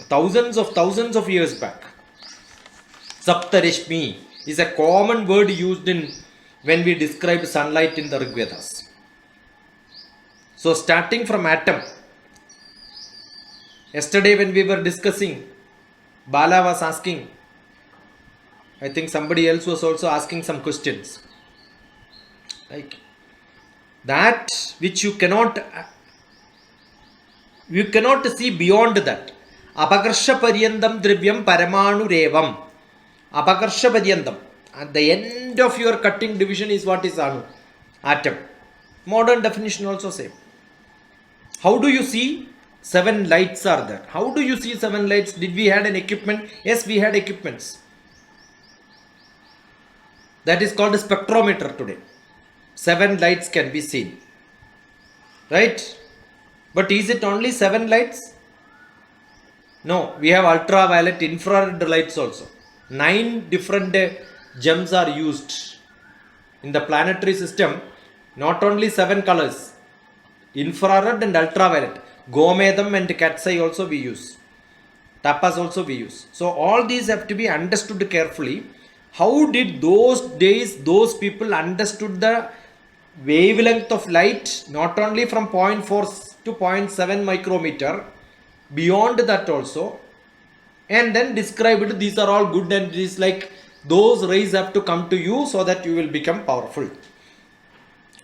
thousands of years back. Saptarishmi is a common word used in when we describe sunlight in the Rig Vedas. So starting from atom, yesterday when we were discussing, Bala was asking, I think somebody else was also asking some questions, like that which you cannot see beyond that. Apakarsha paryandam drivyam paramanu revam. Apakarsha paryandam, at the end of your cutting division is what is anu? Atom. Modern definition also same. How do you see 7 lights are there? How do you see 7 lights? Did we had an equipment? Yes, we had equipments. That is called a spectrometer today. 7 lights can be seen. Right? But is it only 7 lights? No, we have ultraviolet, infrared lights also. 9 different gems are used in the planetary system. Not only 7 colors, infrared and ultraviolet. Gomedam and cat's eye also we use. Tapas also we use. So all these have to be understood carefully. How did those days those people understood the wavelength of light, not only from 0.4 to 0.7 micrometer, beyond that also, and then described these are all good, and it is like those rays have to come to you so that you will become powerful.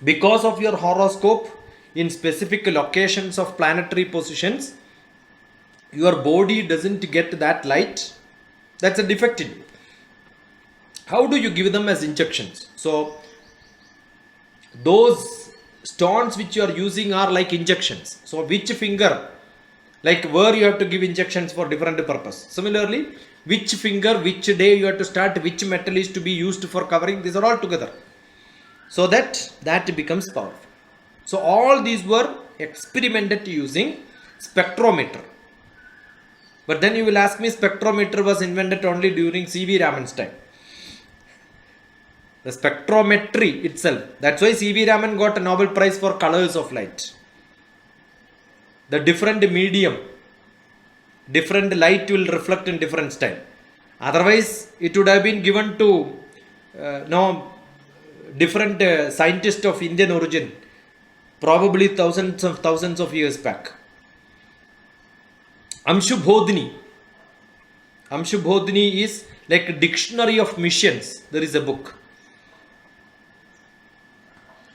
Because of your horoscope in specific locations of planetary positions, your body doesn't get that light. That's a defect in you. How do you give them as injections? So those stones which you are using are like injections. So which finger, like where you have to give injections for different purpose. Similarly, which finger, which day you have to start, which metal is to be used for covering, these are all together. So that becomes powerful. So all these were experimented using spectrometer. But then you will ask me, spectrometer was invented only during C.V. Raman's time. The spectrometry itself. That's why C.V. Raman got a Nobel Prize for colors of light. The different medium, different light will reflect in different style. Otherwise, it would have been given to different scientists of Indian origin, probably thousands of years back. Amshubhodhini is like a dictionary of missions. There is a book.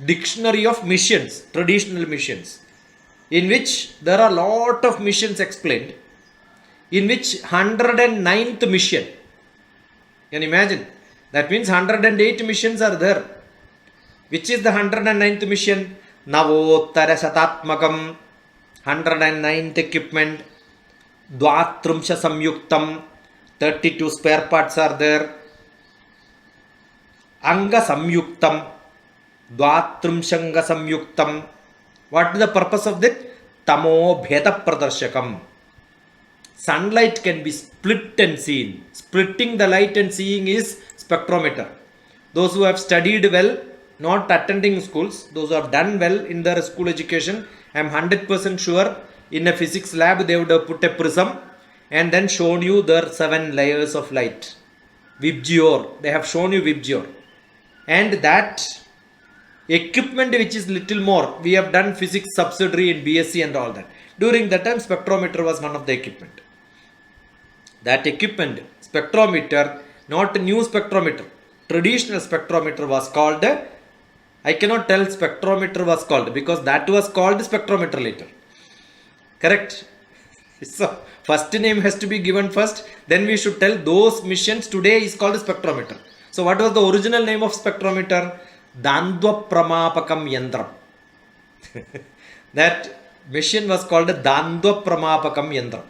Dictionary of missions, traditional missions, in which there are lot of missions explained, in which 109th mission, can you imagine? That means 108 missions are there. Which is the 109th mission? Navottara Shatatmakam, 109th equipment, Dvatrumsha Samyuktam, 32 spare parts are there, Anga Samyuktam, Dvatrumshanga Samyuktam. What is the purpose of that? Tamo Bheda Pradarshakam. Sunlight can be split and seen. Splitting the light and seeing is spectrometer. Those who have studied well, not attending schools, those who have done well in their school education, I am 100% sure in a physics lab they would have put a prism and then shown you their 7 layers of light. Vibgyor, they have shown you Vibgyor. And that equipment which is little more, we have done physics subsidiary in BSc and all that. During that time, spectrometer was one of the equipment. That equipment, spectrometer, not new spectrometer, traditional spectrometer was called, I cannot tell spectrometer was called because that was called spectrometer later. Correct? So first name has to be given first, then we should tell those missions today is called spectrometer. So what was the original name of spectrometer? Dandva Pramapakam Yandram. That mission was called Dandva Pramapakam Yandram.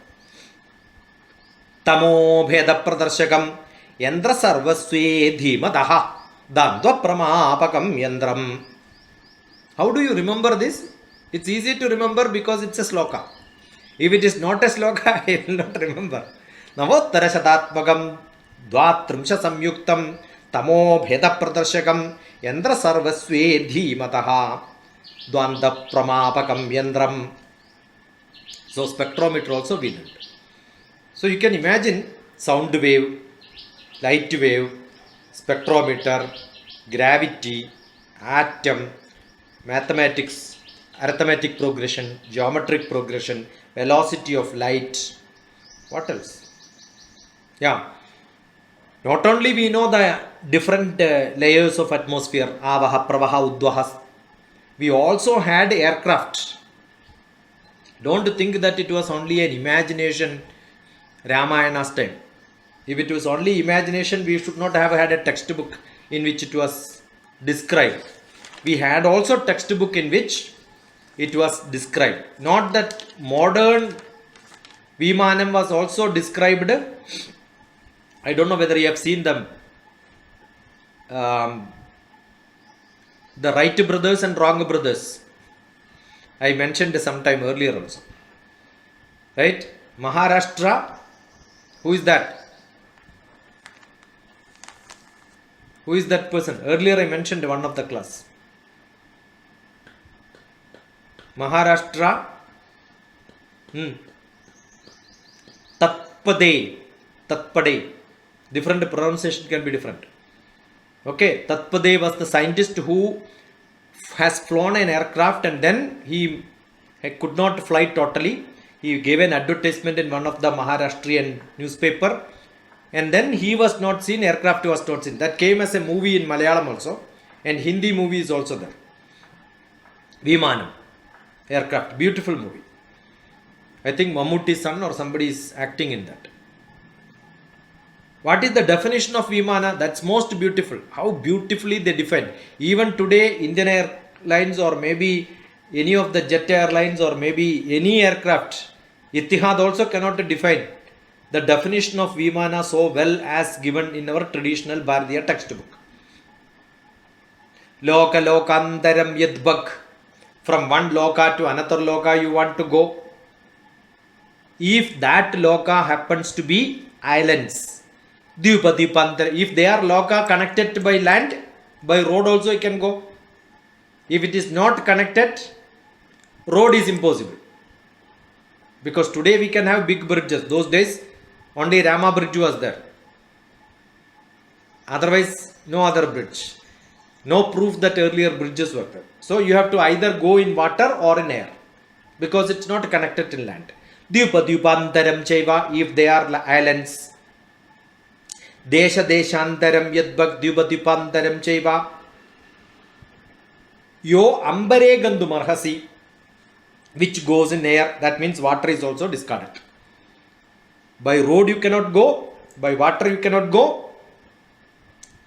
Tamo Bheda Pradarshakam Yandra Sarvasve Dhimadaha Dandva Pramapakam Yandram. How do you remember this? It's easy to remember because it's a sloka. If it is not a sloka, I will not remember. Navottara Shatatmakam Dvatrumsha Samyuktam Tamo Bheda Pradarshakam Yandra Sarvasve Dhimataha. Dvanda Pramapakam Yandram. So spectrometer also we learned. So you can imagine sound wave, light wave, spectrometer, gravity, atom, mathematics, arithmetic progression, geometric progression, velocity of light. What else? Yeah. Not only we know the different layers of atmosphere, Avaha, Pravaha, Udvaha, we also had aircraft. Don't think that it was only an imagination Ramayana's time. If it was only imagination, we should not have had a textbook in which it was described. We had also textbook in which it was described. Not that modern Vimanam was also described. I don't know whether you have seen them. The Wright brothers and Wrong brothers. I mentioned sometime earlier also. Right? Maharashtra. Who is that? Who is that person? Earlier I mentioned one of the class. Maharashtra. Tatpade. Tatpade. Different pronunciation can be different. Okay. Tatpade was the scientist who has flown an aircraft and then he could not fly totally. He gave an advertisement in one of the Maharashtrian newspaper and then he was not seen, aircraft was not seen. That came as a movie in Malayalam also and Hindi movie is also there. Vimanam, aircraft, beautiful movie. I think Mammutti's son or somebody is acting in that. What is the definition of Vimana? That's most beautiful. How beautifully they define. Even today, Indian Airlines or maybe any of the jet airlines or maybe any aircraft, Ittihad also cannot define the definition of Vimana so well as given in our traditional Bharatiya textbook. Loka lokantaram yadbhak. From one loka to another loka you want to go. If that loka happens to be islands, Dvipadipantar, if they are loka connected by land, by road also you can go. If it is not connected, road is impossible. Because today we can have big bridges. Those days only Rama bridge was there. Otherwise no other bridge. No proof that earlier bridges were there. So you have to either go in water or in air. Because it's not connected in land. Dvipadipantaram chaiva, if they are islands. Desha deshantaram yadbhak dvipadipantaram chaiva. Yo ambare gandumarhasi, which goes in air, that means water is also discarded. By road you cannot go, by water you cannot go.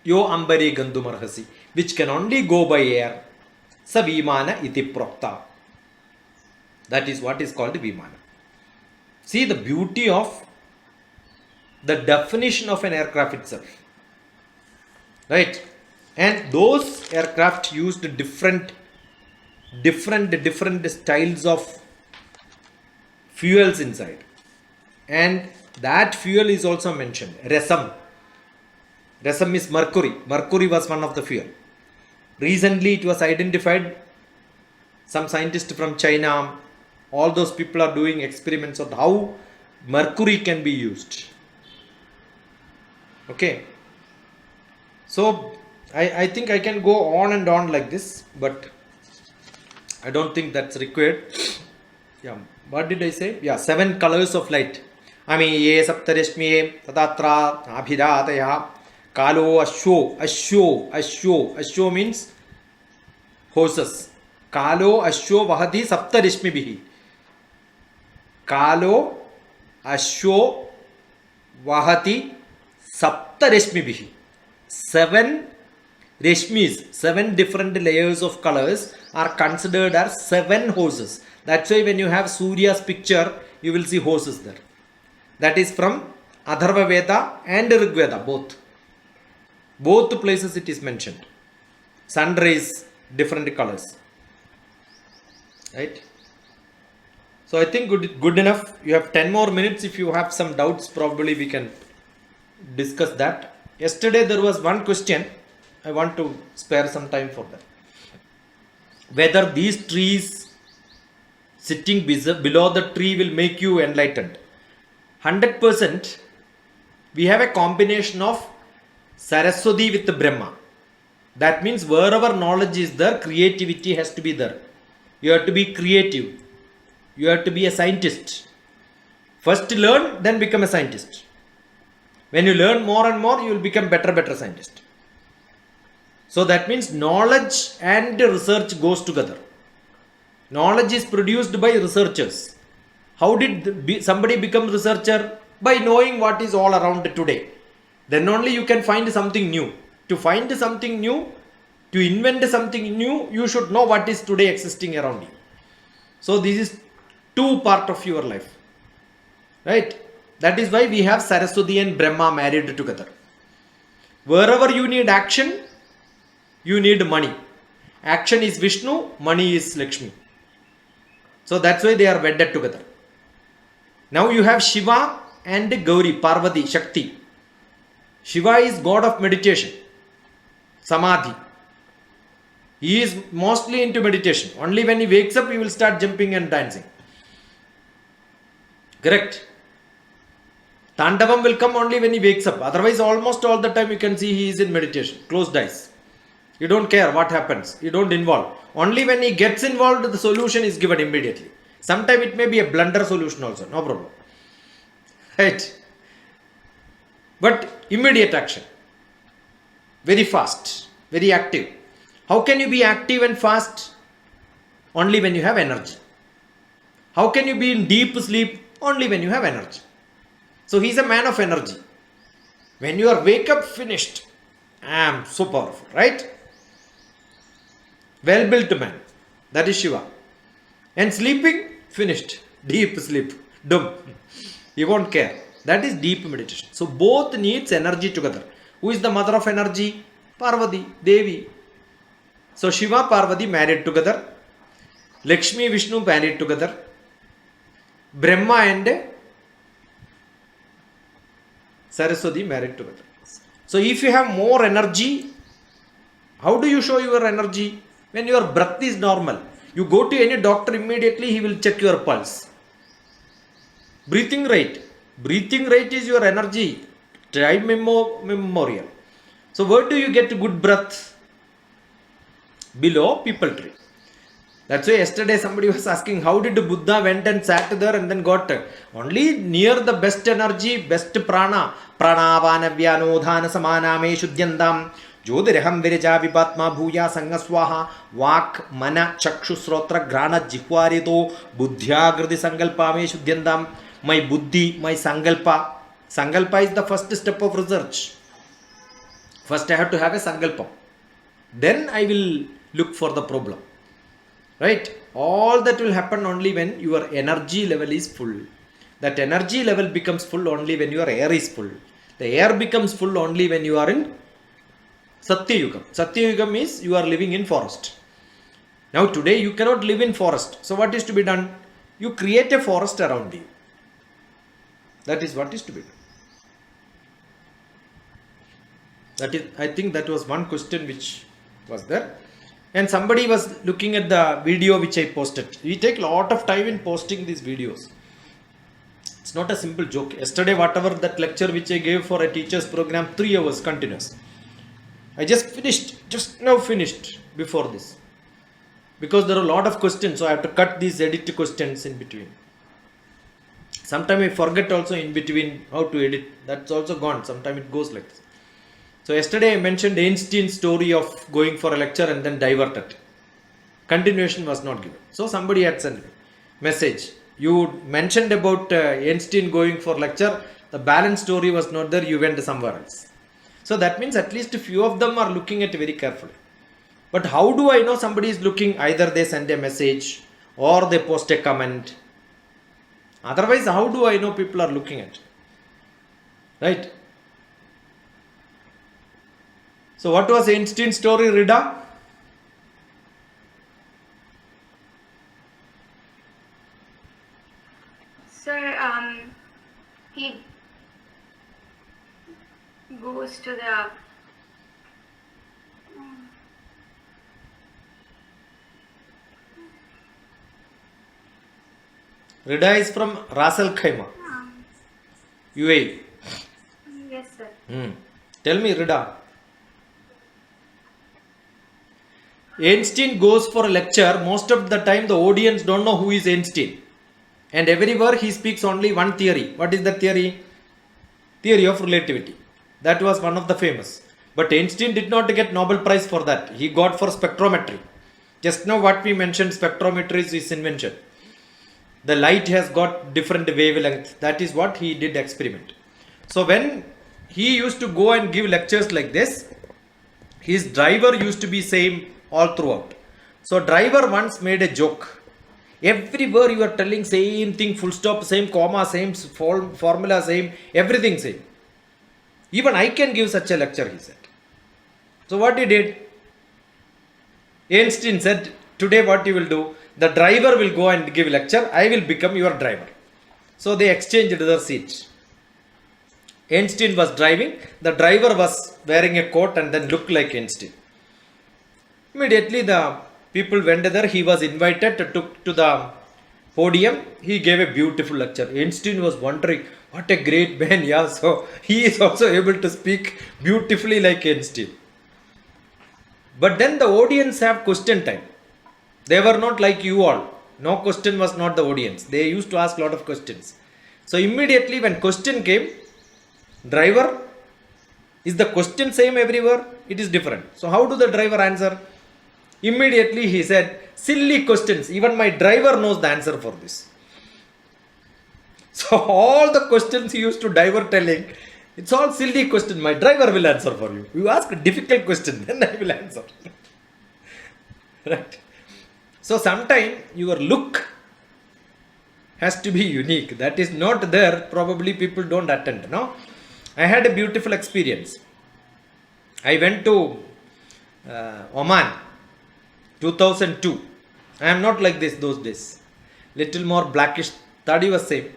Yo ambare gandumarhasi, which can only go by air. Sa Vimana iti prokta. That is what is called Vimana. See the beauty of the definition of an aircraft itself. Right? And those aircraft used different styles of fuels inside. And that fuel is also mentioned. Resam. Resam is mercury. Mercury was one of the fuel. Recently it was identified. Some scientists from China, all those people are doing experiments on how mercury can be used. Okay. So I think I can go on and on like this, but I don't think that's required. Yeah. What did I say? Yeah, 7 colors of light. Ye saptarishmi tatatra abhidataya kalo ashyo means horses. Kalo ashyo vahati saptarishmi bihi. Kalo ashyo vahati saptarishmi bihi. 7 reshmis, 7 different layers of colors are considered as 7 horses. That's why when you have Surya's picture, you will see horses there. That is from Atharva Veda and Rig Veda, both. Both places it is mentioned. Sun rays, different colors. Right? So I think good enough. You have 10 more minutes. If you have some doubts, probably we can discuss that. Yesterday there was one question. I want to spare some time for that. whether these trees sitting below the tree will make you enlightened. 100% we have a combination of Saraswati with Brahma. That means wherever knowledge is there, creativity has to be there. You have to be creative. You have to be a scientist. First learn, then become a scientist. When you learn more and more, you will become better scientist. So that means knowledge and research goes together. Knowledge is produced by researchers. How did somebody become researcher? By knowing what is all around today. Then only you can find something new. To find something new, to invent something new, you should know what is today existing around you. So this is two part of your life. Right? That is why we have Saraswati and Brahma married together. Wherever you need action, you need money. Action is Vishnu, money is Lakshmi. So that's why they are wedded together. Now you have Shiva and Gauri, Parvati, Shakti. Shiva is god of meditation, Samadhi. He is mostly into meditation. Only when he wakes up, he will start jumping and dancing. Correct? Tandavam will come only when he wakes up. Otherwise, almost all the time you can see he is in meditation. Closed eyes. You don't care what happens. You don't involve. Only when he gets involved, the solution is given immediately. Sometimes it may be a blunder solution also. No problem. Right? But immediate action. Very fast. Very active. How can you be active and fast? Only when you have energy. How can you be in deep sleep? Only when you have energy. So he is a man of energy. When you are wake up, finished. I am so powerful, right? Well built man. That is Shiva. And sleeping, finished. Deep sleep. Dumb. You won't care. That is deep meditation. So both needs energy together. Who is the mother of energy? Parvati, Devi. So Shiva, Parvati married together. Lakshmi, Vishnu married together. Brahma and Saraswati married together. So if you have more energy, how do you show your energy? When your breath is normal. You go to any doctor immediately, he will check your pulse. Breathing rate. Breathing rate is your energy. Time memorial. So where do you get good breath? Below people tree. That's why yesterday somebody was asking, how did Buddha went and sat there and then got only near the best energy, best prana. Pranavana vyanodhana samaname shuddhyandam jyodiraham virija vipatma bhuya sangaswaha vak mana chakshu srotra grana jihwarito buddhyagriti sankalpame shuddhyandam. My buddhi, my sankalpa. Sankalpa is the first step of research. First I have to have a sankalpa. Then I will look for the problem. Right? All that will happen only when your energy level is full. That energy level becomes full only when your air is full. The air becomes full only when you are in Satyayugam. Satyayugam means you are living in forest. Now today you cannot live in forest. So what is to be done? You create a forest around you. That is what is to be done. That is, I think that was one question which was there. And somebody was looking at the video which I posted. We take a lot of time in posting these videos. It's not a simple joke. Yesterday, whatever that lecture which I gave for a teacher's program, 3 hours continuous. I just now finished before this. Because there are a lot of questions, so I have to cut these edit questions in between. Sometimes I forget also in between how to edit. That's also gone. Sometimes it goes like this. So yesterday I mentioned Einstein's story of going for a lecture and then diverted. Continuation was not given. So somebody had sent me message. You mentioned about Einstein going for lecture. The balance story was not there. You went somewhere else. So that means at least a few of them are looking at it very carefully. But how do I know somebody is looking? Either they send a message or they post a comment. Otherwise, how do I know people are looking at it? Right? So what was Einstein's story, Rida? Sir, he goes to the Rida is from Ras Al Khaimah, UAE. Yes, sir. Tell me, Rida. Einstein goes for a lecture. Most of the time, the audience don't know who is Einstein. And everywhere he speaks only one theory. What is the theory? Theory of relativity. That was one of the famous. But Einstein did not get Nobel Prize for that. He got for spectrometry. Just now what we mentioned, spectrometry is his invention. The light has got different wavelength. That is what he did experiment. So when he used to go and give lectures like this, his driver used to be same all throughout. So driver once made a joke. Everywhere you are telling same thing, full stop, same comma, same formula, same, everything same. Even I can give such a lecture, he said. So what he did? Einstein said, today what you will do, the driver will go and give lecture, I will become your driver. So they exchanged their seats. Einstein was driving, the driver was wearing a coat and then looked like Einstein. Immediately the people went there, he was invited to the podium, he gave a beautiful lecture. Einstein was wondering, what a great man, yeah, so he is also able to speak beautifully like Einstein. But then the audience have question time. They were not like you all. No question was not the audience. They used to ask a lot of questions. So immediately when question came, driver, is the question same everywhere? It is different. So how do the driver answer? Immediately he said, silly questions. Even my driver knows the answer for this. So all the questions he used to divert telling, it's all silly question. My driver will answer for you. You ask a difficult question, then I will answer. Right? So sometimes your look has to be unique. That is not there. Probably people don't attend. No? I had a beautiful experience. I went to Oman, 2002. I am not like this those days. Little more blackish. Tadi was same.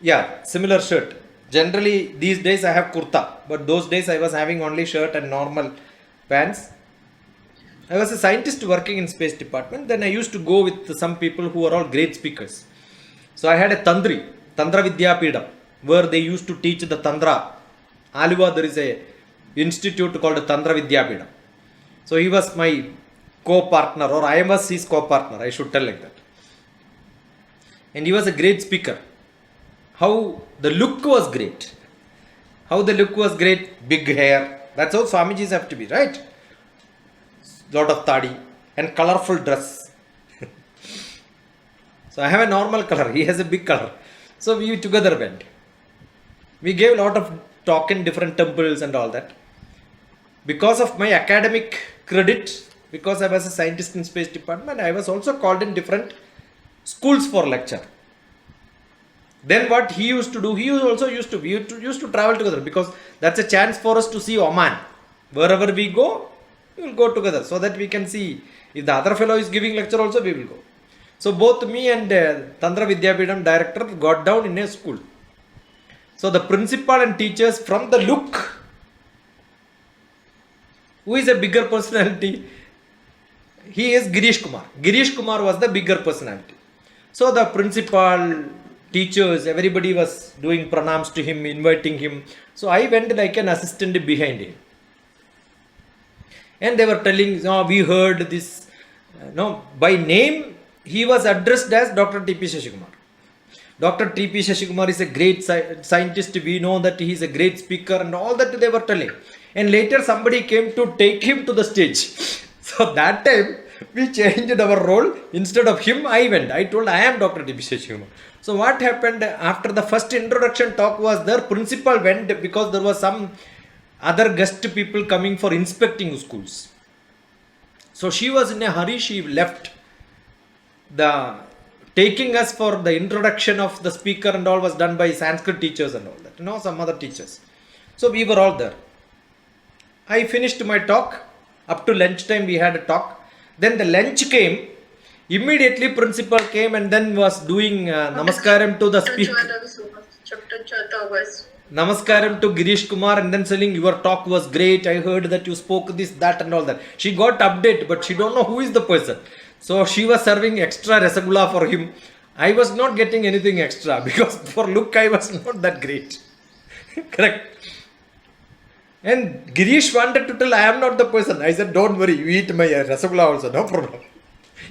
Yeah, similar shirt. Generally, these days I have kurta, but those days I was having only shirt and normal pants. I was a scientist working in space department. Then I used to go with some people who are all great speakers. So I had a Tandra Vidyapidam, where they used to teach the Tantra. Aluva, there is a institute called Tantra Vidyapidam. So he was my co-partner, or I was his co-partner, I should tell like that. And he was a great speaker. How the look was great. How the look was great, big hair. That's how Swamijis have to be, right? Lot of tadi and colorful dress. So I have a normal color, he has a big color. So we together went. We gave a lot of talk in different temples and all that. Because of my academic credit, because I was a scientist in space department, I was also called in different schools for lecture. Then what he used to do, we used to travel together, because that's a chance for us to see Oman. Wherever we go, we will go together so that we can see. If the other fellow is giving lecture also, we will go. So both me and Tantra Vidyapidam director got down in a school. So the principal and teachers, from the look, who is a bigger personality? He is Girish Kumar. Girish Kumar was the bigger personality. So the principal, teachers, everybody was doing pranams to him, inviting him. So I went like an assistant behind him. And they were telling, oh, we heard this. No, by name, he was addressed as Dr. T.P. Shashikumar. Dr. T.P. Shashikumar is a great scientist. We know that he is a great speaker and all that they were telling. And later somebody came to take him to the stage. So that time, we changed our role. Instead of him, I went. I told, I am Dr. T.P. Shashikumar. So what happened after the first introduction talk was there, principal went because there was some other guest people coming for inspecting schools. So she was in a hurry, she left. Taking us for the introduction of the speaker and all was done by Sanskrit teachers and all that, some other teachers. So we were all there. I finished my talk. Up to lunchtime we had a talk. Then the lunch came. Immediately principal came and then was doing namaskaram to the speaker. Namaskaram to Girish Kumar and then saying your talk was great. I heard that you spoke this, that and all that. She got update, but she don't know who is the person. So she was serving extra rasagula for him. I was not getting anything extra because for look I was not that great. Correct. And Girish wanted to tell I am not the person. I said, don't worry, you eat my rasagula also, no problem.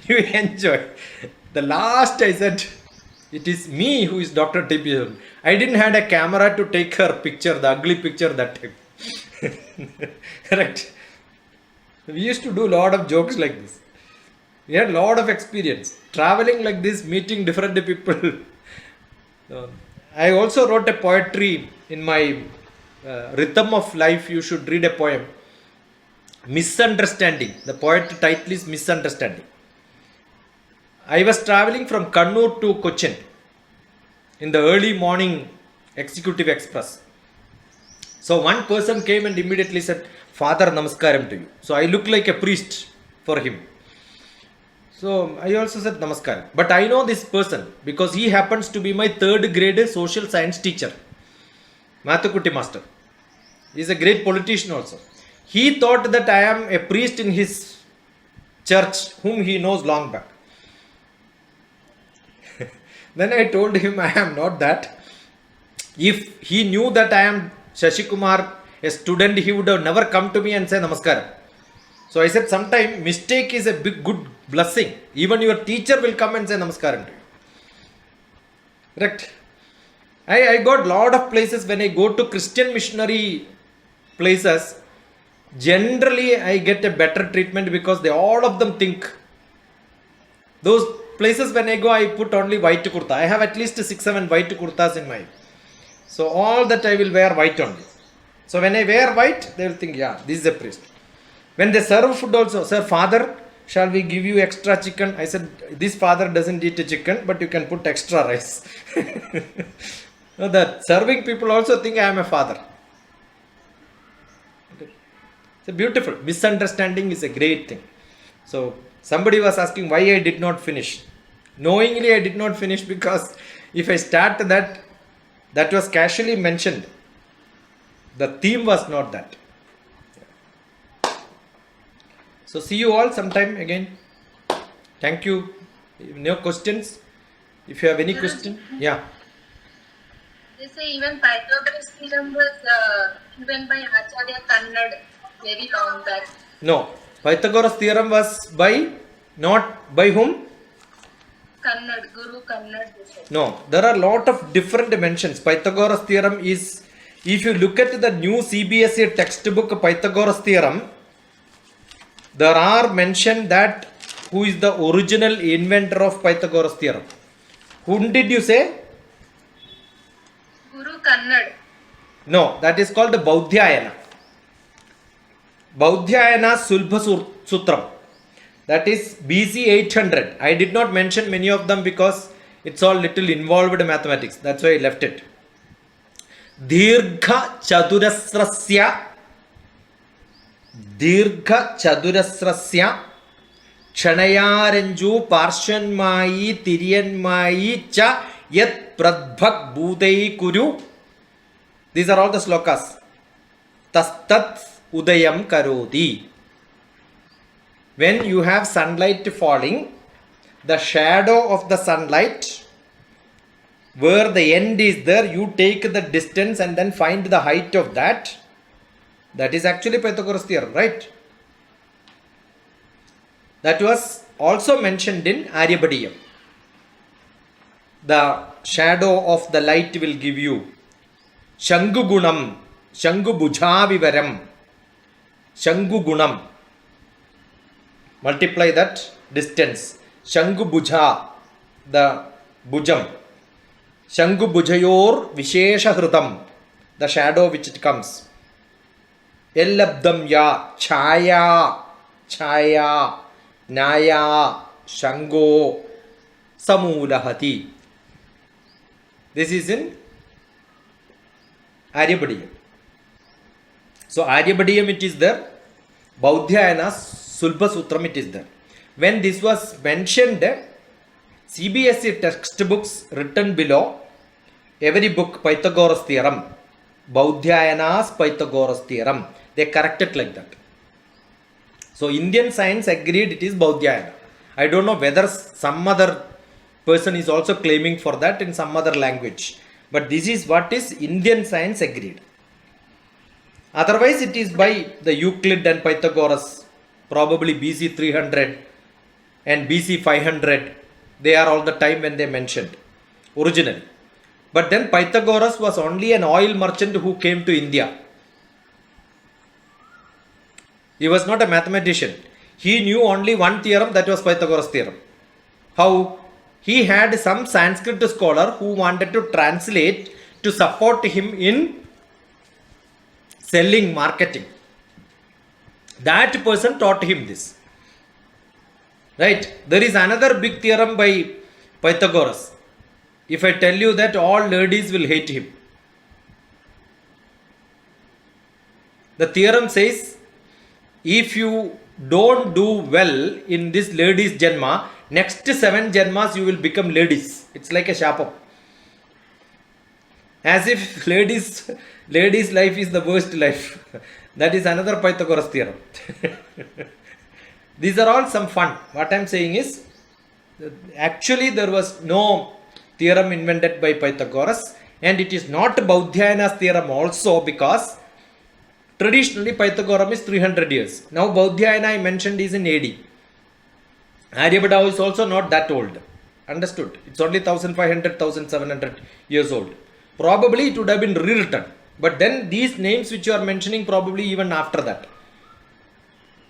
You enjoy. The last I said, it is me who is Dr. T.P. I didn't had a camera to take her picture, the ugly picture that time. Correct. We used to do a lot of jokes like this. We had a lot of experience. Traveling like this, meeting different people. I also wrote a poetry in my Rhythm of Life. You should read a poem. Misunderstanding. The poet title is Misunderstanding. I was traveling from Kannur to Cochin in the early morning executive express. So one person came and immediately said, Father Namaskaram to you. So I look like a priest for him. So I also said Namaskaram. But I know this person because he happens to be my third grade social science teacher. Mathukutti master. He is a great politician also. He thought that I am a priest in his church whom he knows long back. Then I told him I am not that. If he knew that I am Shashi Kumar, a student, he would have never come to me and say Namaskaram. So I said, sometime mistake is a big good blessing. Even your teacher will come and say Namaskaram to you. Correct. I got lot of places when I go to Christian missionary places. Generally, I get a better treatment because they all of them think. Those places when I go, I put only white kurta. I have at least 6-7 white kurtas in my. So all that I will wear white only. So when I wear white, they will think, yeah, this is a priest. When they serve food also, sir, father, shall we give you extra chicken? I said, this father doesn't eat a chicken, but you can put extra rice. No, the serving people also think I am a father. It's a beautiful. Misunderstanding is a great thing. So somebody was asking why I did not finish. Knowingly I did not finish because if I start that was casually mentioned. The theme was not that. So see you all sometime again. Thank you. No questions? If you have any question, yeah. They say even Pythagoras theorem was given by Acharya Kannad very long back. No. Pythagoras theorem was by, not by whom? Kannad, Guru Kannad. No. There are a lot of different dimensions. Pythagoras theorem is, if you look at the new CBSE textbook Pythagoras theorem, there are mentioned that who is the original inventor of Pythagoras theorem. Whom did you say? Guru Kannad. No, that is called Baudhyayana. Baudhyayana Sulbha Sutram. That is BC 800. I did not mention many of them because it's all little involved mathematics. That's why I left it. Dirgha Chadurasrasya Kshanayaranju Parshanmayi Tiryanmayi Cha Yat Pradbhak Budai Kuru. These are all the slokas. Tastat Udayam Karodi. When you have sunlight falling, the shadow of the sunlight, where the end is there, you take the distance and then find the height of that. That is actually Pythagoras theorem, right? That was also mentioned in Aryabhadiyam. The shadow of the light will give you Shangu Gunam, Shangu Bhuja Vivaram, Shangu Gunam. Multiply that distance. Shangu Bhuja, the Bhujam. Shangu Bhujayor Vishesha Hrutam, the shadow which it comes. Ellabdam ya, Chaya, Chaya, Naya, Shango, Samulahati. This is in Aryabhadiyam. So Aryabhadiyam it is there. Baudhyayana Sulbha Sutram it is there. When this was mentioned, CBSE textbooks written below, every book Pythagoras theorem, Baudhyayana's Pythagoras theorem, they correct it like that. So Indian science agreed it is Baudhyayana. I don't know whether some other person is also claiming for that in some other language. But this is what is Indian science agreed. Otherwise, it is by the Euclid and Pythagoras, probably BC 300 and BC 500. They are all the time when they mentioned originally. But then Pythagoras was only an oil merchant who came to India. He was not a mathematician. He knew only one theorem, that was Pythagoras theorem. How? He had some Sanskrit scholar who wanted to translate to support him in selling, marketing. That person taught him this. Right? There is another big theorem by Pythagoras. If I tell you that, all ladies will hate him. The theorem says, if you don't do well in this lady's janma, next 7 janmas you will become ladies. It's like a shapam. As if ladies' life is the worst life. That is another Pythagoras theorem. These are all some fun. What I am saying is, actually there was no theorem invented by Pythagoras, and it is not Baudhayana's theorem also, because traditionally Pythagoras is 300 years. Now Baudhayana I mentioned is in AD. Aryabhata is also not that old. Understood? It's only 1500, 1700 years old. Probably it would have been rewritten. But then these names which you are mentioning, probably even after that.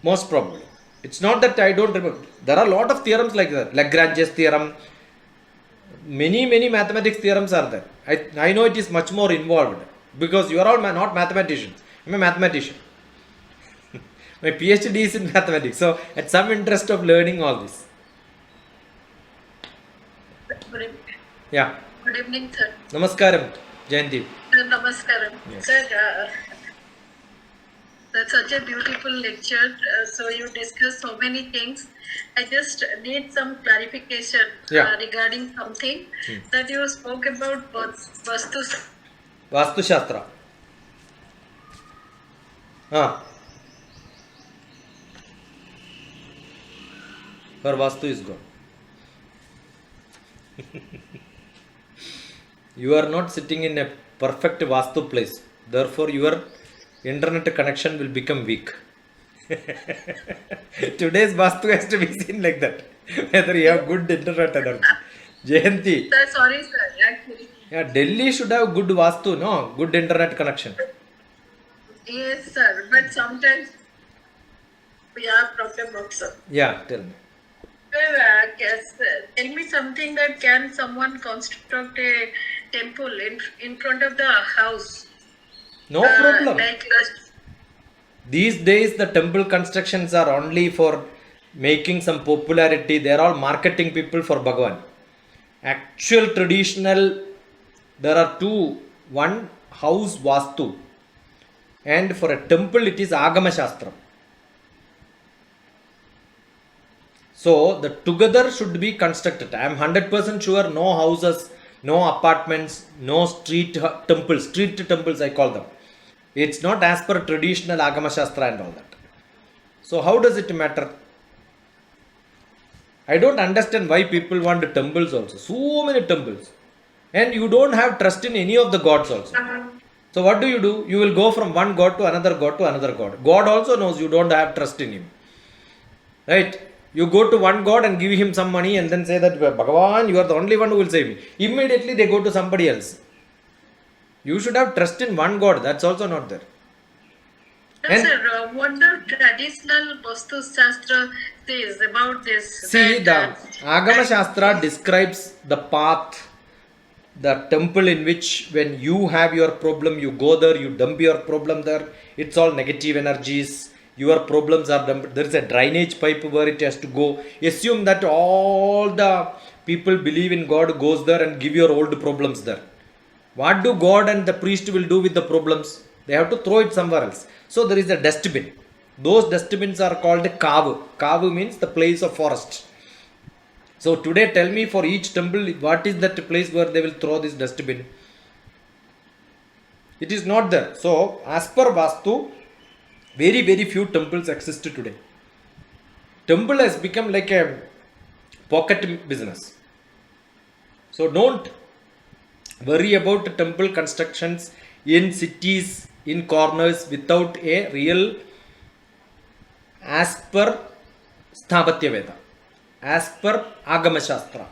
Most probably. It's not that I don't remember. There are a lot of theorems like that. Lagrange's theorem. Many mathematics theorems are there. I know it is much more involved. Because you are all not mathematicians. I'm a mathematician. My PhD is in mathematics. So, at some interest of learning all this. Good evening. Yeah. Good evening, sir. Namaskaram, Jayanti. Namaskaram. Yes. Sir, that's such a beautiful lecture. So you discussed so many things. I just need some clarification regarding something that you spoke about Vastu Shastra. Her Vastu is gone. You are not sitting in a perfect Vastu place. Therefore, your internet connection will become weak. Today's Vastu has to be seen like that. Whether you have good internet energy. Jayanti. Sir, sorry, sir. Actually. Yeah, Delhi should have good Vastu, no? Good internet connection. Yes, sir. But sometimes we have problem also. Yeah, tell me. Tell me something that can someone construct a temple in front of the house? No problem. Like These days, the temple constructions are only for making some popularity. They are all marketing people for Bhagavan. Actual traditional, there are two. One, house Vastu. And for a temple, it is Agama Shastra. So, the together should be constructed. I am 100% sure no houses, no apartments, no street temples I call them. It's not as per traditional Agama Shastra and all that. So, how does it matter? I don't understand why people want temples also. So many temples. And you don't have trust in any of the gods also. So, what do? You will go from one god to another god to another god. God also knows you don't have trust in him. Right? You go to one god and give him some money and then say that, Bhagavan, you are the only one who will save me. Immediately they go to somebody else. You should have trust in one god. That's also not there. Yes, sir, what the traditional Vastu Shastra says about this? See, the Agama Shastra describes the path, the temple in which when you have your problem, you go there, you dump your problem there. It's all negative energies. Your problems are dumped. There is a drainage pipe where it has to go. Assume that all the people believe in God goes there and give your old problems there. What do God and the priest will do with the problems? They have to throw it somewhere else. So there is a dustbin. Those dustbins are called kavu. Kavu means the place of forest. So today tell me, for each temple, what is that place where they will throw this dustbin? It is not there. So as per Vastu, very few temples exist today. Temple has become like a pocket business. So don't worry about temple constructions in cities, in corners without a real, as per Sthapatya Veda, as per Agama Shastra,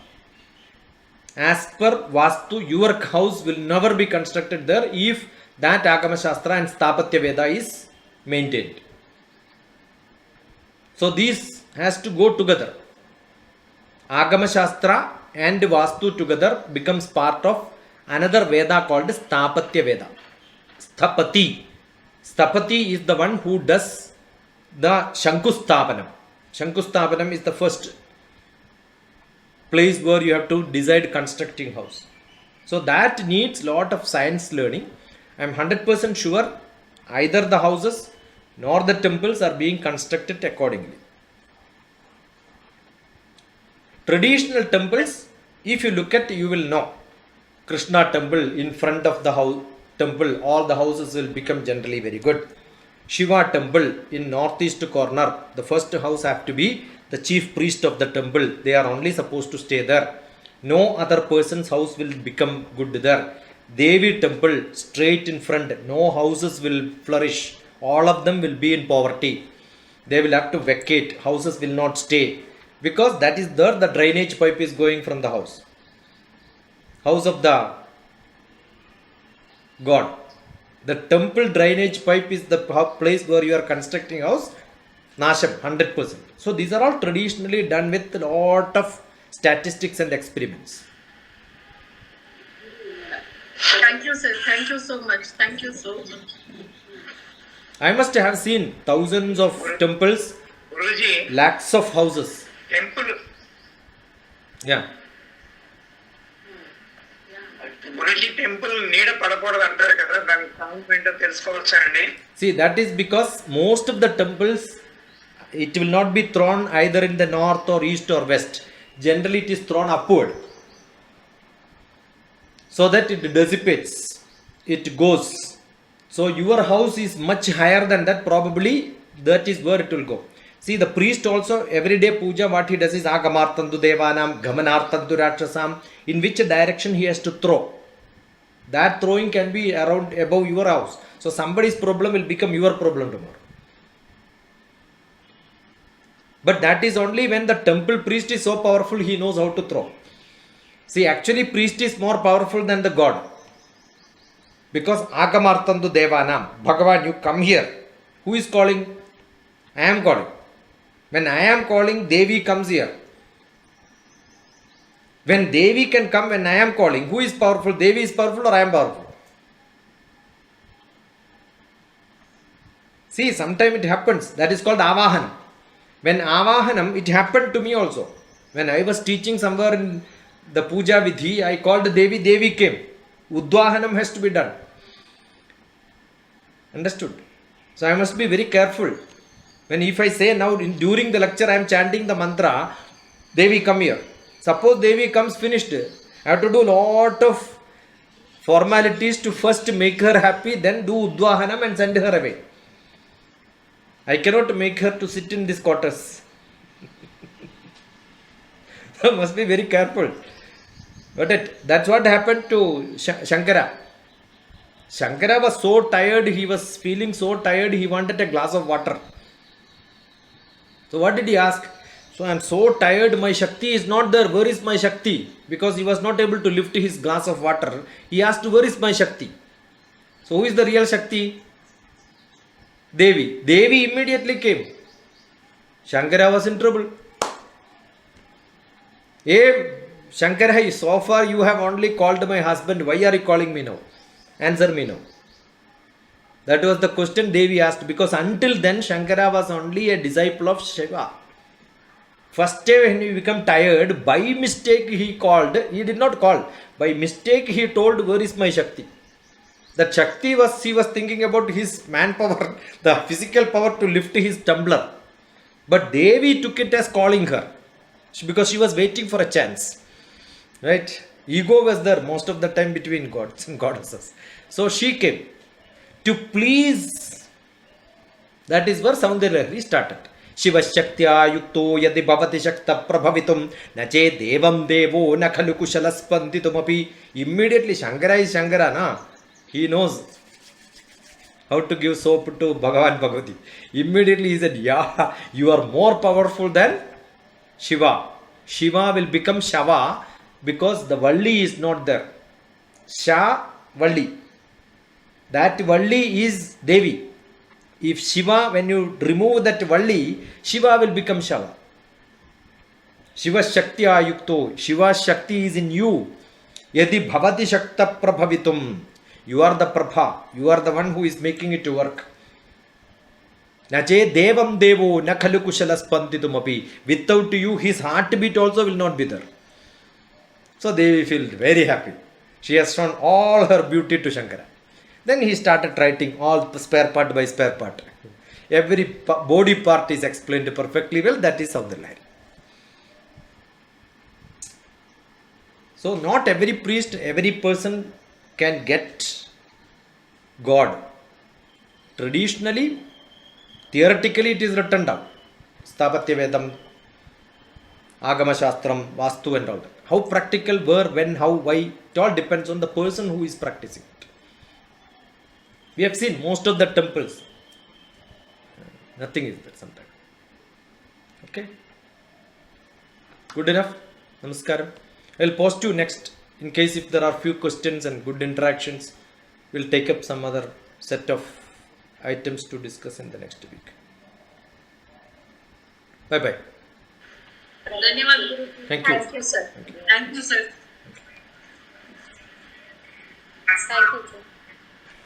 as per Vastu, your house will never be constructed there if that Agama Shastra and Sthapatya Veda is maintained. So these has to go together. Agama Shastra and Vastu together becomes part of another Veda called Sthapatya Veda. Sthapati. Sthapati is the one who does the Shankustapanam. Shankustapanam is the first place where you have to decide constructing house. So that needs lot of science learning. I am 100% sure either the houses nor the temples are being constructed accordingly. Traditional temples, if you look at, you will know. Krishna temple in front of the house temple, all the houses will become generally very good. Shiva temple in northeast corner, the first house have to be the chief priest of the temple. They are only supposed to stay there. No other person's house will become good there. Devi temple straight in front, no houses will flourish. All of them will be in poverty. They will have to vacate. Houses will not stay. Because that is there, the drainage pipe is going from the house. House of the God. The temple drainage pipe is the place where you are constructing house. Nasham, 100%. So these are all traditionally done with a lot of statistics and experiments. Thank you, sir. Thank you so much. Thank you so much. I must have seen thousands of temples, Guruji, lakhs of houses. temple, Yeah. Guruji temple నీడ పడకూడదు అంటారు కదా, దానికి కారణం ఏంటో తెలుసుకోవచ్చా అండి? See, that is because most of the temples, it will not be thrown either in the north or east or west. Generally, it is thrown upward, so that it dissipates, it goes. So your house is much higher than that, probably that is where it will go. See, the priest also everyday puja, what he does is agamartantu devanam gamanartantu rakshasam, in which direction he has to throw. That throwing can be around above your house. So somebody's problem will become your problem tomorrow. But that is only when the temple priest is so powerful, he knows how to throw. See, actually priest is more powerful than the God. Because agamartantu devanam, Bhagavan, you come here. Who is calling? I am calling. When I am calling, Devi comes here. When Devi can come when I am calling, who is powerful? Devi is powerful or I am powerful? See, sometimes it happens. That is called Avahanam. When Avahanam, it happened to me also. When I was teaching somewhere in the Puja Vidhi, I called Devi, Devi came. Udvahanam has to be done. Understood? So I must be very careful. When if I say now during the lecture I am chanting the mantra, Devi come here. Suppose Devi comes finished, I have to do lot of formalities to first make her happy, then do Udvahanam and send her away. I cannot make her to sit in this quarters. So must be very careful. But that's what happened to Shankara. Shankara was so tired, he was feeling so tired, he wanted a glass of water. So what did he ask? So I am so tired, my Shakti is not there. Where is my Shakti? Because he was not able to lift his glass of water. He asked, where is my Shakti? So who is the real Shakti? Devi. Devi immediately came. Shankara was in trouble. Hey, Shankara, so far you have only called my husband. Why are you calling me now? Answer me now. That was the question Devi asked, because until then Shankara was only a disciple of Shiva. First day when he became tired, by mistake he called, he did not call, by mistake he told, where is my Shakti? That Shakti was, he was thinking about his manpower, the physical power to lift his tumbler. But Devi took it as calling her, because she was waiting for a chance. Right? Ego was there most of the time between gods and goddesses. So she came to please. That is where Soundarya Lahari started. Shivashaktya yukto yadi bhavati shakta prabhavitum nache devam devo na khalu kushalaspanditum api. Immediately Shankara is Shankara, na? He knows how to give soap to Bhagavan Bhagavati. Immediately he said, yeah, you are more powerful than Shiva. Shiva will become Shava because the Valli is not there. Sha Valli. That Valli is Devi. If Shiva, when you remove that Valli, Shiva will become Shava. Shiva Shakti Ayukto. Shiva Shakti is in you. Yadi Bhavati Shakta Prabhavitum. You are the Prabha. You are the one who is making it to work. Nache devam devo na khalu kushalaspanditum api. Without you, his heartbeat also will not be there. So Devi feel very happy. She has shown all her beauty to Shankara. Then he started writing all spare part by spare part. Every body part is explained perfectly well. That is how the line. So not every priest, every person can get God. Traditionally, theoretically it is written down. Stapatya Vedam, Agama Shastram, Vastu and all that. How practical, where, when, how, why, it all depends on the person who is practicing it. We have seen most of the temples. Nothing is there sometimes. Okay? Good enough? Namaskaram. I will post you next. In case if there are few questions and good interactions, we will take up some other set of items to discuss in the next week. Bye-bye. Dhanyawad Guru. Thank you. Thank you, sir. Thank you, sir. Thank you, sir.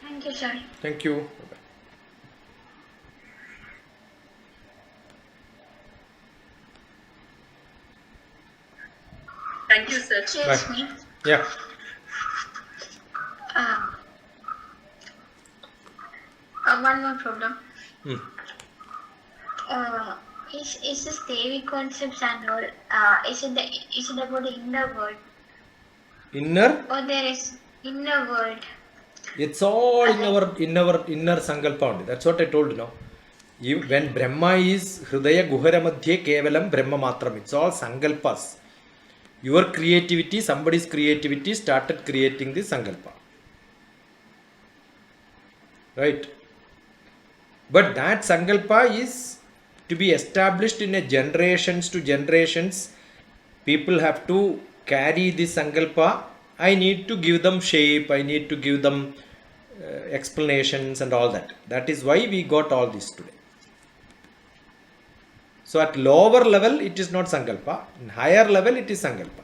Thank you, sir. Thank you. Bye-bye. Thank you, sir. Excuse Bye. me. Yeah. One more problem. Hmm. Is this Devi concepts and all? Is it about the inner world, Inner? or there is inner world? It's all in our inner sankalpa only. That's what I told you now. When Brahma is Hridaya Guhara Madhye Kevalam Brahma Matram. It's all sankalpas. Your creativity, somebody's creativity started creating this sankalpa. Right? But that sankalpa is to be established in a generations to generations. People have to carry this sankalpa. I need to give them shape. I need to give them explanations and all that. That is why we got all this today. So at lower level, it is not sankalpa. In higher level, it is sankalpa.